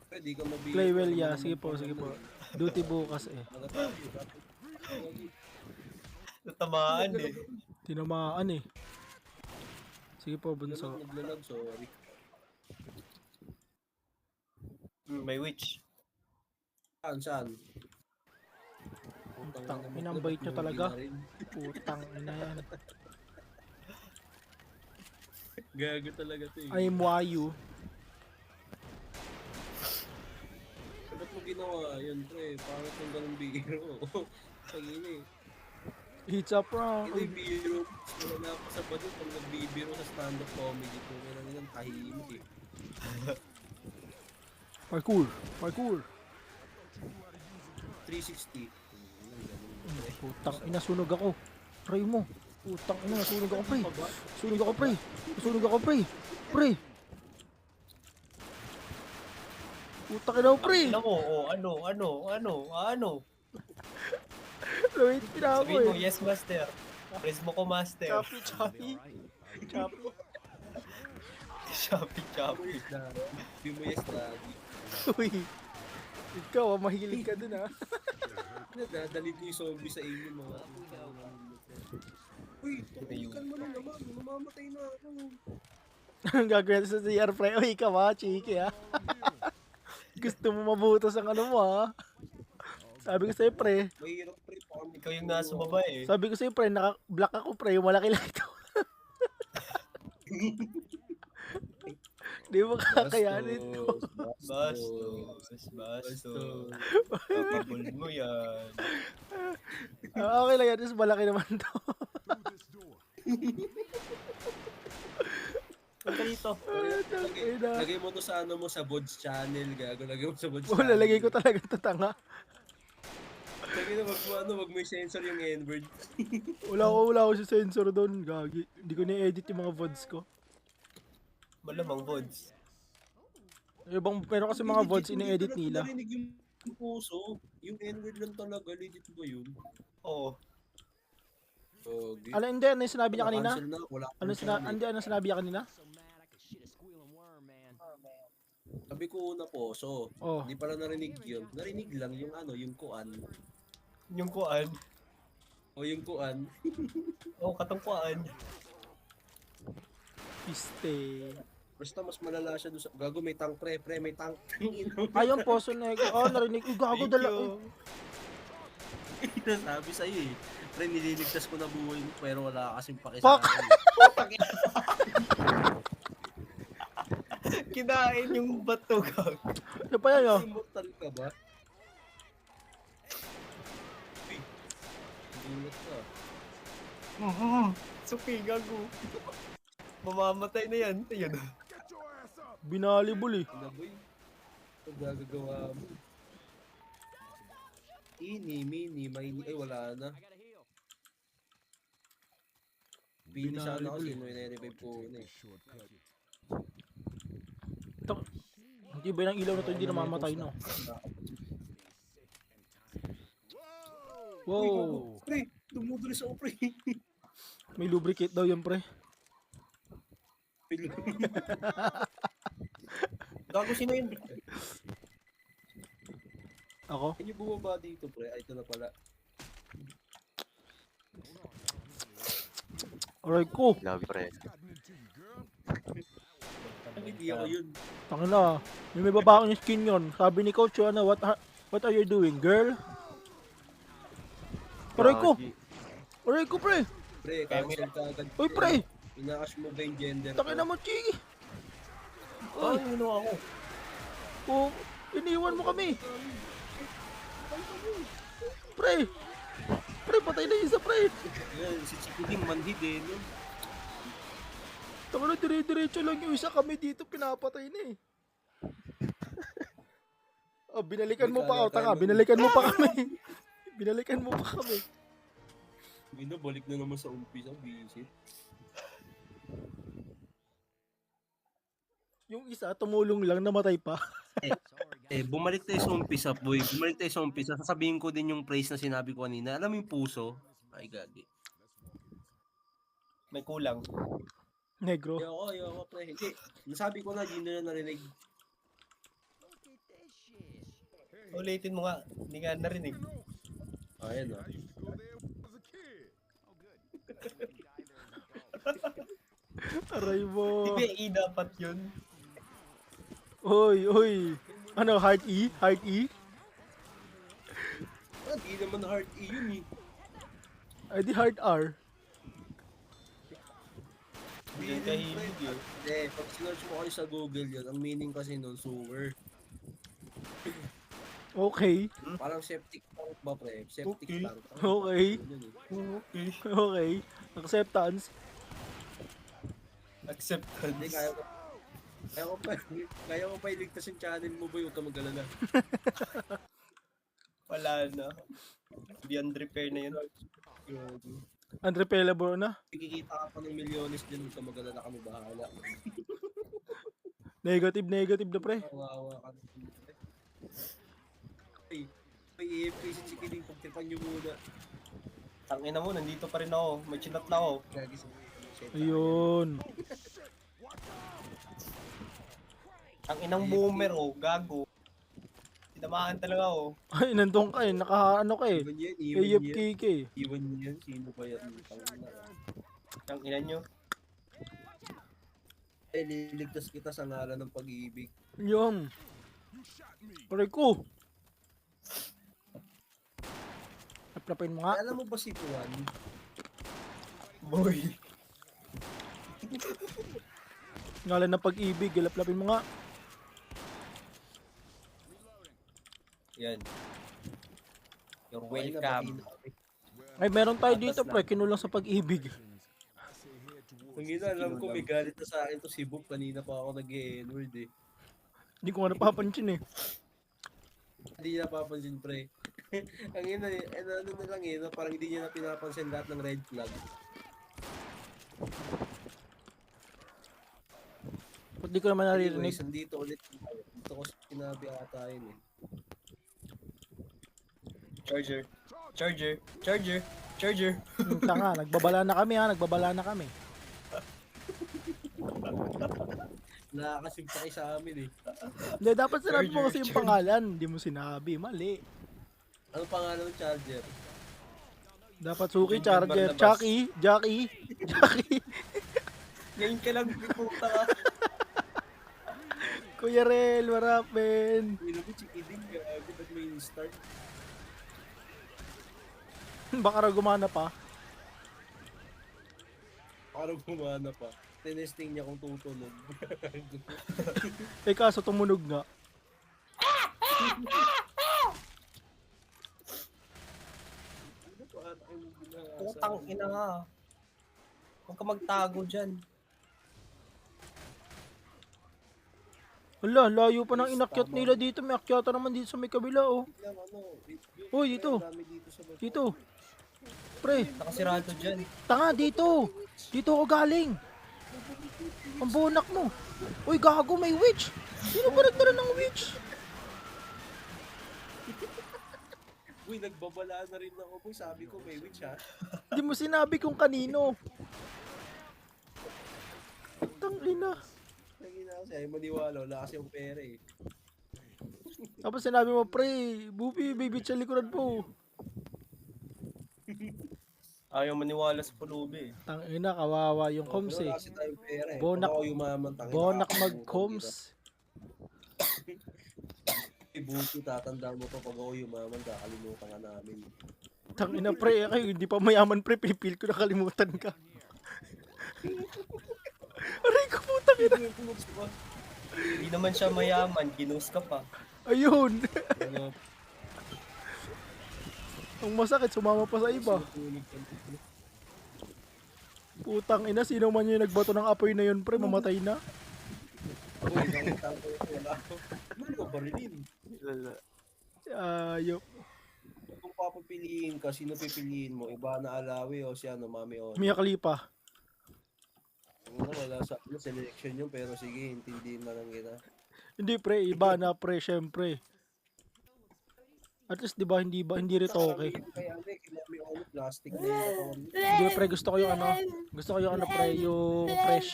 Pwede ka mabiro. Play well, yeah. Sige po. Duty bukas eh. Natamaan eh. Tinamaan eh. Sige po, bunso. Naglalag, sorry. May witch. Saan? Putang, inambait nyo talaga. Putang ina yan. Gago talaga to eh. I'm Wayu. Ba't mo ginawa yun, pre? Pangit yung ganun biro. Pag-ina eh. It's a prank. Ito yung biro. Wala na ako sa badot pag nagbibiro sa stand-up comedy ko. Meron nilang tahimik eh. Parkour. 360. Putang ina, sunog ako. Pray mo. Putang ina, sunog ako, pre. Pre. Putang ina, pre. Ano mo? Ano? Wait, pina ako Sabihin mo, eh. yes master. Res mo ko master. Choppy. Choppy. Hindi mo yes lagi. Uy. Ikaw, mahilig ka dun ah. Nadadalit niyo yung zombie sa inyo mga. Uy, tumikan mo na naman. Mamamatay na ako. Ang gagawin sa CR, pre. Uy, ikaw ah, chiki ah. Gusto mo mabutos ang ano mo ah. Sabi ko sa'yo, pre. Mahirap pre. Ikaw yung nasa baba eh. Sabi ko sa'yo, pre, naka-black ako, pre. Malaki lang ito. Di mo kakayanin to. Bastos. Papabol mo yan. Okay lang yan, tapos malaki naman to. Through this door. Punta dito. Lagay mo to sa ano mo sa Bods channel, gago. Lagay mo sa Bods Oo, channel. lalagay ko talaga ito tanga. Lagay na wag mo i-sensor yung N-word. Wala ako sa sensor doon, gagi. Hindi ko na-edit yung mga VODs ko. Malamang vods. Meron kasi mga VODs ini-edit nila. Narinig yung puso. Yung N-word lang talaga. Legit ba yun? Oo. Okay. Ano, hindi, ano yung sinabi niya kanina? Cancel na, wala akong Ano sinabi niya kanina? So mad I could shit a squealing worm, man. Sabi ko una puso. Oh. Hindi pala narinig yun. Narinig lang yung ano, yung kuan. Yung kuan. O yung kuan. Oo, katungkuan. Piste. Basta mas malala siya doon sa... Gago, may tank pre, may tank. Ayun, Poso Negro. Oh, narinig. Uy, gago dala. Sabi sa'yo eh. Pre, nililigtas ko na buhay mo pero wala kasing paki Fuck! sa akin. Kinain yung bato gag. Ano pa yan, oh? Immortal ka ba? Uy. Ingat ka. Suki gago. Mamamatay na yan. Ayun. Get your ass up. Binalibol eh. Ano boy? Ito gagagawa mo. Ini, mini, maini. Ay, wala na. I gotta heal. Pili sana Binalibol kasi eh. may nare-revive ko na eh. Shortcut. Ito. Hindi ba ng ilaw na to hindi namamatay, no? Wow. Pre, dumuduli sa pre. May lubricate daw yan, pre. Gago sino yun? Ako? Can you bumaba dito pre? Ay, ito na pala. Aray ko. Love you, pre. Gotten into you, girl. Hindi ako yun. Tangina. May babaong yung skin yun. Sabi ni Coach, ano, what are you doing, girl? Aray ko. Gagi. Aray ko, pre. Pre, cancel ka agad. Uy, pre. Ina-ash mo ba yung gender Takin na mo, Chigi. Ay, ano ako? Oh, iniwan mo kami. Pre. Pre, patay na yung isa, pre. Yan, si Chikiting manhid eh, no? Taka na, dire-diretso lang yung isa kami dito, pinapatay na eh. Oh, binalikan mo pa ako, taka. Binalikan mo pa kami. Binalikan mo pa kami. Binabalik na naman sa umpisa, visit. Yung isa, tumulong lang, namatay pa. Bumalik tayo sa umpisa, boy. Bumalik tayo sa umpisa. Sasabihin ko din yung phrase na sinabi ko kanina. Alam mo yung puso? Ay, gagi. May kulang. Negro. Ayoko, pre. Hindi. Nasabi ko na, di na narinig. Look at this shit. Ulitin mo nga. Hindi nga narinig. Ayan, ah. I used to go there when I was a kid. Oh, good. Guy there is a goat. Aray mo. Hindi, E dapat yun. Oy. Ano, heart E? Heart E? Di naman hard E yun eh. Ay, di heart R. Hindi kahilig eh. Hindi, pag sinearch mo kayo sa Google yun, ang meaning kasi nun, sewer. Okay. Parang septic tank ba, pre? Septic Okay. tank. Okay. Yun eh. Okay. Okay. Acceptance. Hindi, Acceptance. kaya ko pa iligtas yung channel mo, boy. Huwag ka mag-alala. Wala na. Beyond repair na yun. Unrepellable na. Kikita ka pa ng milyones din. Huwag ka mag-alala, kami bahala. Negative na pre. Kawawa ka na. Ay, may AFK si Chikiling. Pagtripan nyo muna. Tangina mo, nandito pa rin ako. May chinat na ako. Gagi sa Ayun. Ang inang boomer oh, gago. Tinamaan talaga ako. Ay, nandun ka eh. Naka-ano ka eh. Iwan yan, iwan yan. AFK ka eh. Iwan niyo yan. Sino ba yan? Ang ina nyo. Eh, liligtas kita sa ngalan ng pag-ibig. Yun. You shot me. Aray ko. Aplapin mo nga. Alam mo ba si Juan? Boy. Ngalan ng pag-ibig. Aplapin mo nga. Yan. You're Okay na, welcome. Ay, meron tayo dito pre. Kinulang sa pag-ibig. Ang ina, alam ko may galit na sa akin to si Boop. Kanina pa ako nag-e-N-word eh. Hindi ko nga napapansin eh. Hindi niya napapansin, pre. Ang ina, ano na lang eh, no? Parang hindi niya na pinapansin lahat ng red flag. Ba't di ko naman naririnig? Anyways, nandito ulit tayo. Dito ko sinabi ata yun eh. Charger. Charger. Charger. Charger. Tanga, nagbabala na kami ha. Nagbabala na kami. Nakakasibsakay sa amin eh. Hindi, dapat sinabi mo Charger, kasi yung charger. pangalan. Hindi mo sinabi. Mali. Ano pangalan ng charger? Dapat Suki, Jun Charger, Barnabas. Jackie. Ngayon ka lang puta ka. Kuya Rel, what up, man? Hindi naman chikiling, gabi ba't may start? Baka raw gumana pa. Parang gumana pa. Tinesting niya kung tutunog. Eh kaso tumunog nga. Ano pa ata yung ginasa? Putang ina nga. Huwag ka magtago dyan. Hala, layo pa ng inakyat nila dito. May akyata naman dito sa may kabila, oh. Lang, ano, Uy, dito. dami dito sa baba. Dito. Pre, Nakasirado dyan. tanga, dito. Dito ako galing. Ang bonak mo. Uy, gago, may witch. Sino ba nagdala ng witch? Uy, nagbabala na rin ako. Uy, sabi ko, may witch ha. Hindi mo sinabi kung kanino. Tangina. Nagina kasi, ay maniwala. Wala kasi yung pera eh. Tapos sinabi mo, pre, Bubi, baby sa likuran po. Ayaw maniwala sa pulubi. Tangina, kawawa yung coms eh. Wala kasi tayong pera eh. Bonak- Baka ako yumaman, tangina. Bonak mag-coms. Buti, tatandaan mo pa pag ako yumaman, kakalimutan ka namin. Tangina, pre, kayo hindi pa mayaman, pre, pipil ko nakalimutan ka. Aray ko, putang ina. Hindi naman siya mayaman, ginos ka pa. Ayun. Ano, Ang masakit, sumama pa sa iba. sinusunog ka. Putang ina, sino man yung nagbato ng apoy na yun, pre, mamatay na. Uy, nakita ko yung wala ko. Ano ko barilin? Lala. Ayop. Kung papapiliin ka, sino pipiliin mo? Iba na Alawi o si ano, Mami O? Mia Khalifa. Wala sa ano, selection yun, pero sige, intindihin na lang kita. Hindi pre, iba na pre, syempre. At least 'di ba hindi rito okay. Kaya ano, kay Mami O, plastic na yung katawan mo. Hindi pre, gusto ko yung ano, pre, yung fresh.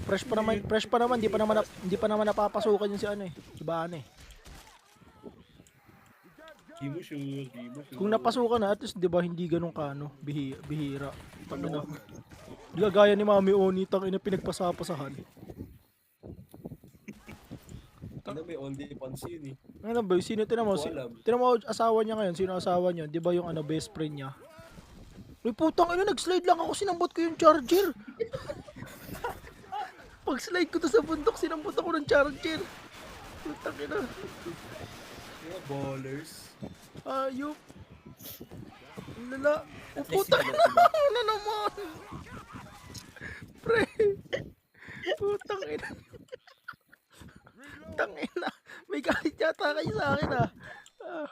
Fresh pa naman, hindi pa naman napapasukan yung si ano eh. Iba eh. Di mo sure, di mo sure. Kung napasukan na, at least 'di ba hindi ganun ka ano, bihira. Tangina. Di ka gaya ni Mami Oni, tangina pinagpasapasahan. Ano, may only pansin eh. Ano ba, sino tinan mo? Hindi ko alam. Tinan mo asawa niya ngayon, sino asawa niya? 'Di ba yung ano best friend niya? Uy putang ina, nag-slide lang ako, sinambot ko yung charger. Pag slide ko to sa bundok, sinambot ako ng charger. Putang ina. Mga ballers. Ayop. Ang lala. Oh, At least putang hindi ina. na- Ano naman? Pre. Putang ina. Putang ina. May galit yata kayo sa akin ah. Ah.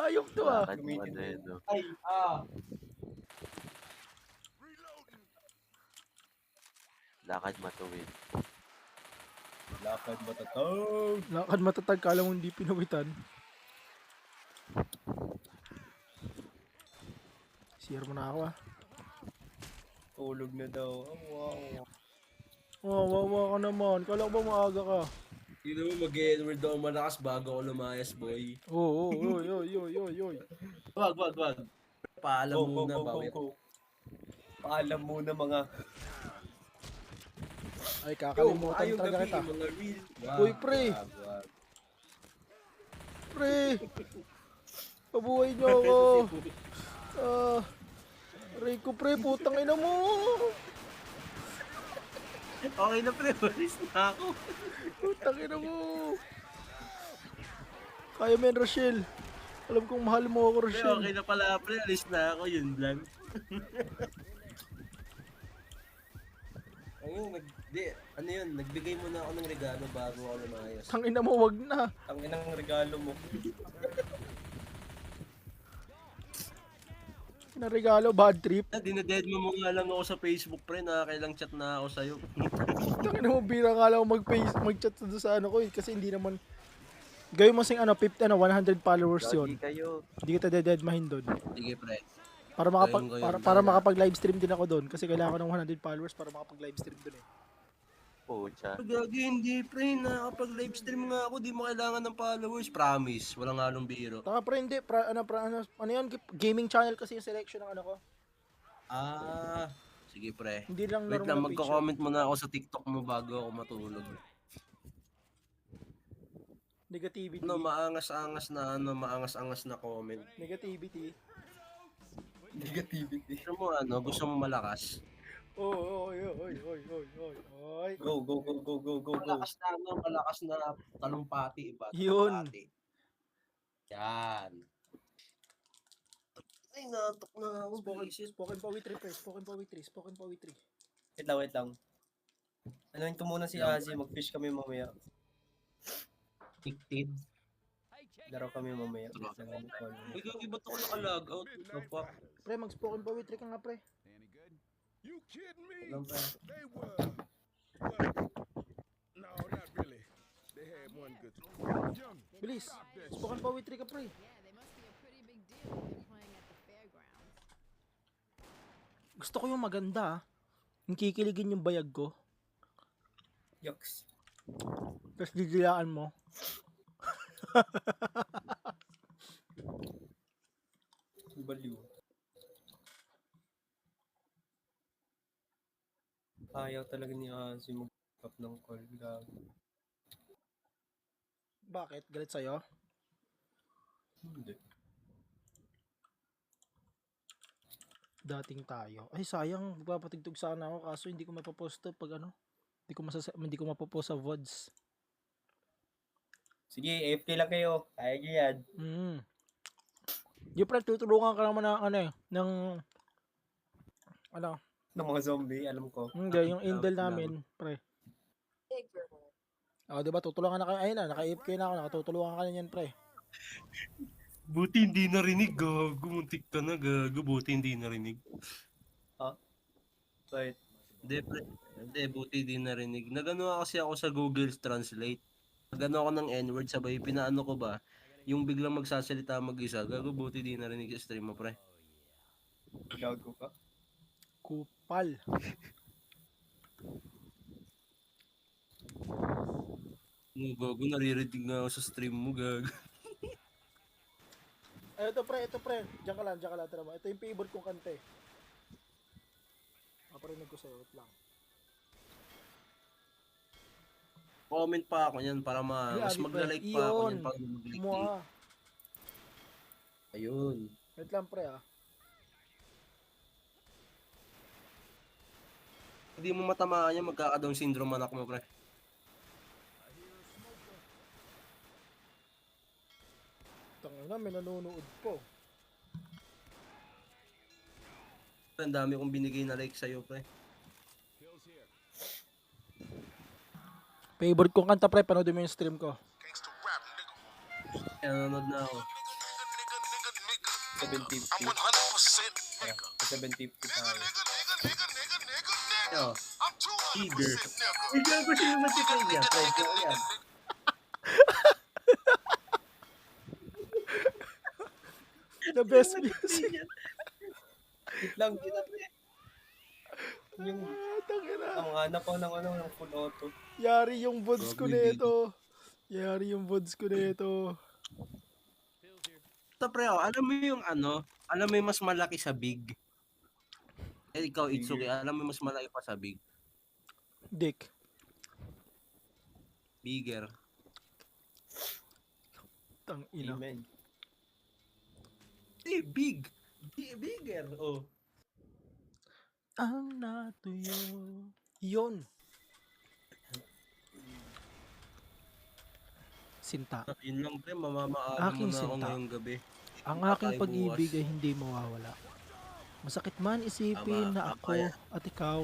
Ayop to ah. Lakad mo na yun, no? Ay, Lakad matuwid. Lakad matatag. Lakad matatag, kala mo hindi pinawitan. Sir mo na ako ah. Tulog na daw. Oh, wow. Oh, wawa ka naman. Kala ko ba maaga ka? Hindi naman mag-N-word daw malakas bago ako lumayas, boy. Oo, oy. Wag. Paalam Go, muna, go, go, bawi. go. Paalam muna mga... Ay, kakalimutan ayong talaga gabi, kita. mga real. Uy, pre. Wag. Pre! Pabuhay niyo ako! Aray ko pre, putang ina mo! Okay na, pre. Walis na ako. Putang ina mo! Kaya mo yan, Rochelle. Alam kong mahal mo ako, Pre, Rochelle. okay na pala, pre. Alis na ako. Yun lang. Ayun, ano yun, nagbigay mo na ako ng regalo bago ako lumayas. Tang ina mo, wag na. Ang inang regalo mo. Regalo, bad trip. Dineded mo nga lang ako sa Facebook, pre. Nakakailang chat na ako sa'yo. Tang ina mo, bira nga lang ako mag-chat doon sa ano ko eh. Kasi hindi naman... Gawin mo sing ano, 100 followers yun. Lagi kayo. Hindi kita deadmahin doon. Sige, pre. Para Gawin ko yun. para makapag-live stream din ako doon. Kasi kailangan ko ng 100 followers para makapag-live stream doon eh. Pucha. Gagi, hindi, pre. Nakapag-live stream nga ako. Di mo kailangan ng followers. Promise. Walang halong biro. Taka pre, hindi. Ano yan? Gaming channel kasi yung selection ng ano ko. Ah, sige, pre. Hindi lang Wait lang, normal picture. magko-comment muna ako sa TikTok mo bago ako matulog. Negativity. No, maangas-angas na comment. Negativity. Negativity. Gusto mo gusto mo malakas? Oy. Go. Malakas na talumpati, iba. Yun. Talumpati. Yan. Ay, natok na ako. Spoken poetry. Wait lang. Anuhin ko muna si Azzy, mag-fish kami mamaya. Tiktid. Laro kami mamaya. Ay, gagi, ba't ako naka-log out? What the fuck? Pre, mag-spoken poetry ka nga pre. Any good? You kidding me? Walang pa. They were. No, not really. They had one good. Young. Bilis. Spoken poetry ka pre. Yeah, they must be a pretty big deal if you're playing at the fairgrounds. Gusto ko yung maganda ah. Yung kikiligin yung bayag ko. Yoks. Tapos didilaan mo. Baliw. Ayaw talaga ni Azzy mag-up ng call. Gago. Bakit? Galit sa'yo? Hindi. Dating tayo. Ay, sayang. Magpapatugtog sana ako kaso hindi ko mapopost to pag ano. Hindi ko mapopost sa VODs. Sige, AFK lang kayo. Kaya nyo yan. Yung pre, tutulungan ka naman ng ano eh, ng ano, Ng mga zombie, alam ko. hindi, yung Love, Indel love. namin, pre. Di ba, tutulungan na kayo, ayun na, naka-AFK na ako, nakatutulungan ka na yan, pre. Buti hindi narinig, gago. Muntik ka na, gago. Buti hindi narinig. Wait. Hindi, pre. Hindi, buti hindi narinig. Nagano kasi ako sa Google Translate. Nagano ako ng N-word, sabay pinaano ko ba? Yung biglang magsasalita mag-isa, gago, buti di narinig sa stream mo, pre. Gago ka. Kupal. Gago, naririnig nga ako sa stream mo, gago. Ay, ito pre, diyan ka lang, tira mo. Ito yung favorite kong kanta eh. Paparinig ko sa'yo, wait lang. Comment pa ako yan para mas Grabe, magla-like pre. pa ako Iyon. yan para mag-like. Mua. Ayun. Wait lang pre ah. Hindi mo matamaan yan, magkaka-down syndrome anak mo, pre. Tangina, may nanonood po. Ang dami kong binigay na like sa'yo, pre. Favorite kong kanta pre, panoodin mo yung stream ko. Kaya nanonood na ako. 750. Ayan, 750 tayo. Yo, eager. Uy, gago siya naman si Kaya. Try ko yan. The best music. Wait lang, yung Tangina. ang hanap ko ng ano, ng full auto. Yari yung VODs ko Gago, nito. Yari yung VODs ko nito. Ito, pre, oh, alam mo yung ano? Alam mo yung mas malaki sa big? Eh, ikaw, Itsuki, alam mo yung mas malaki pa sa big? Dick. Bigger. Tangina. Amen. Eh, big. Bigger, oh. Ang natuyo. Yun. Sinta. Yun lang, pre, mamamaalam mo Aking na ako sinta. ngayong gabi. Ang aking Tayo pag-ibig bukas. ay hindi mawawala. Masakit man isipin Tama, na tama ako yan. at ikaw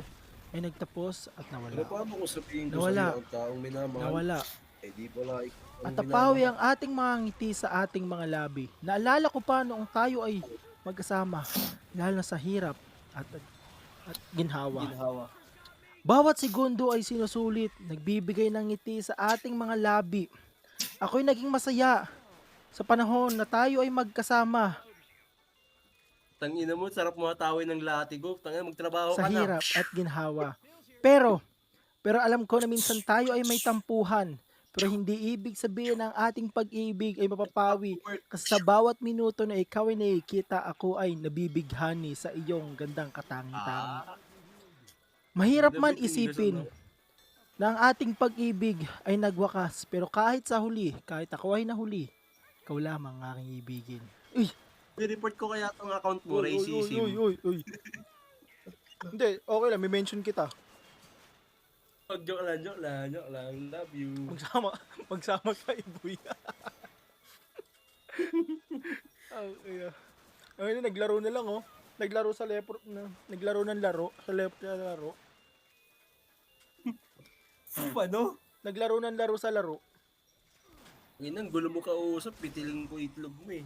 ay nagtapos at Ano nawala. pa mo kung sabihin ko Nawala. sa'yo ang taong minamahal? Nawala. Eh, di pala ikaw ang At tapawi ang ating mga ngiti sa ating mga labi. Naalala ko pa noong tayo ay magkasama, lalo na sa hirap at ginhawa. Ginhawa. Bawat segundo ay sinusulit, nagbibigay ng ngiti sa ating mga labi. Ako'y naging masaya sa panahon na tayo ay magkasama Tangina mo, sarap matawin ng latigo. Tangina, magtrabaho sa ka na. hirap at ginhawa. Pero alam ko na minsan tayo ay may tampuhan. Pero hindi ibig sabihin ng ating pag-ibig ay mapapawi. Kasi sa bawat minuto na ikaw ay nakikita, ako ay nabibighani sa iyong gandang katangi-tangi. Mahirap man isipin na ang ating pag-ibig ay nagwakas. Pero kahit sa huli, kahit ako ay nahuli, ikaw lamang ang aking ibigin. Uy! I-report ko kaya tong account mo, racism. Uy. Hindi, okay lang, may mention kita. Oh, joke lang. Love you. Magsama tayo, boy. Ayun, naglaro na lang, oh. Naglaro sa lepro, naglaro ng laro, sa laro. Paano? Naglaro ng laro sa laro. Ngayon, ang gulo mo kausap, pitiling ko itlog mo eh.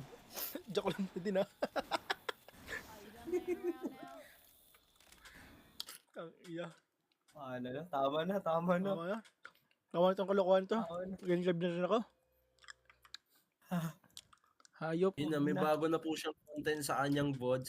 Joke lang din, ah. Ang iya. Ano na? Tama na. Tama na. Tama na itong kalokohan to. Tama na. Ganyan na rin ako. Hayop. Yun na, may bago na po siyang content sa kanyang VOD.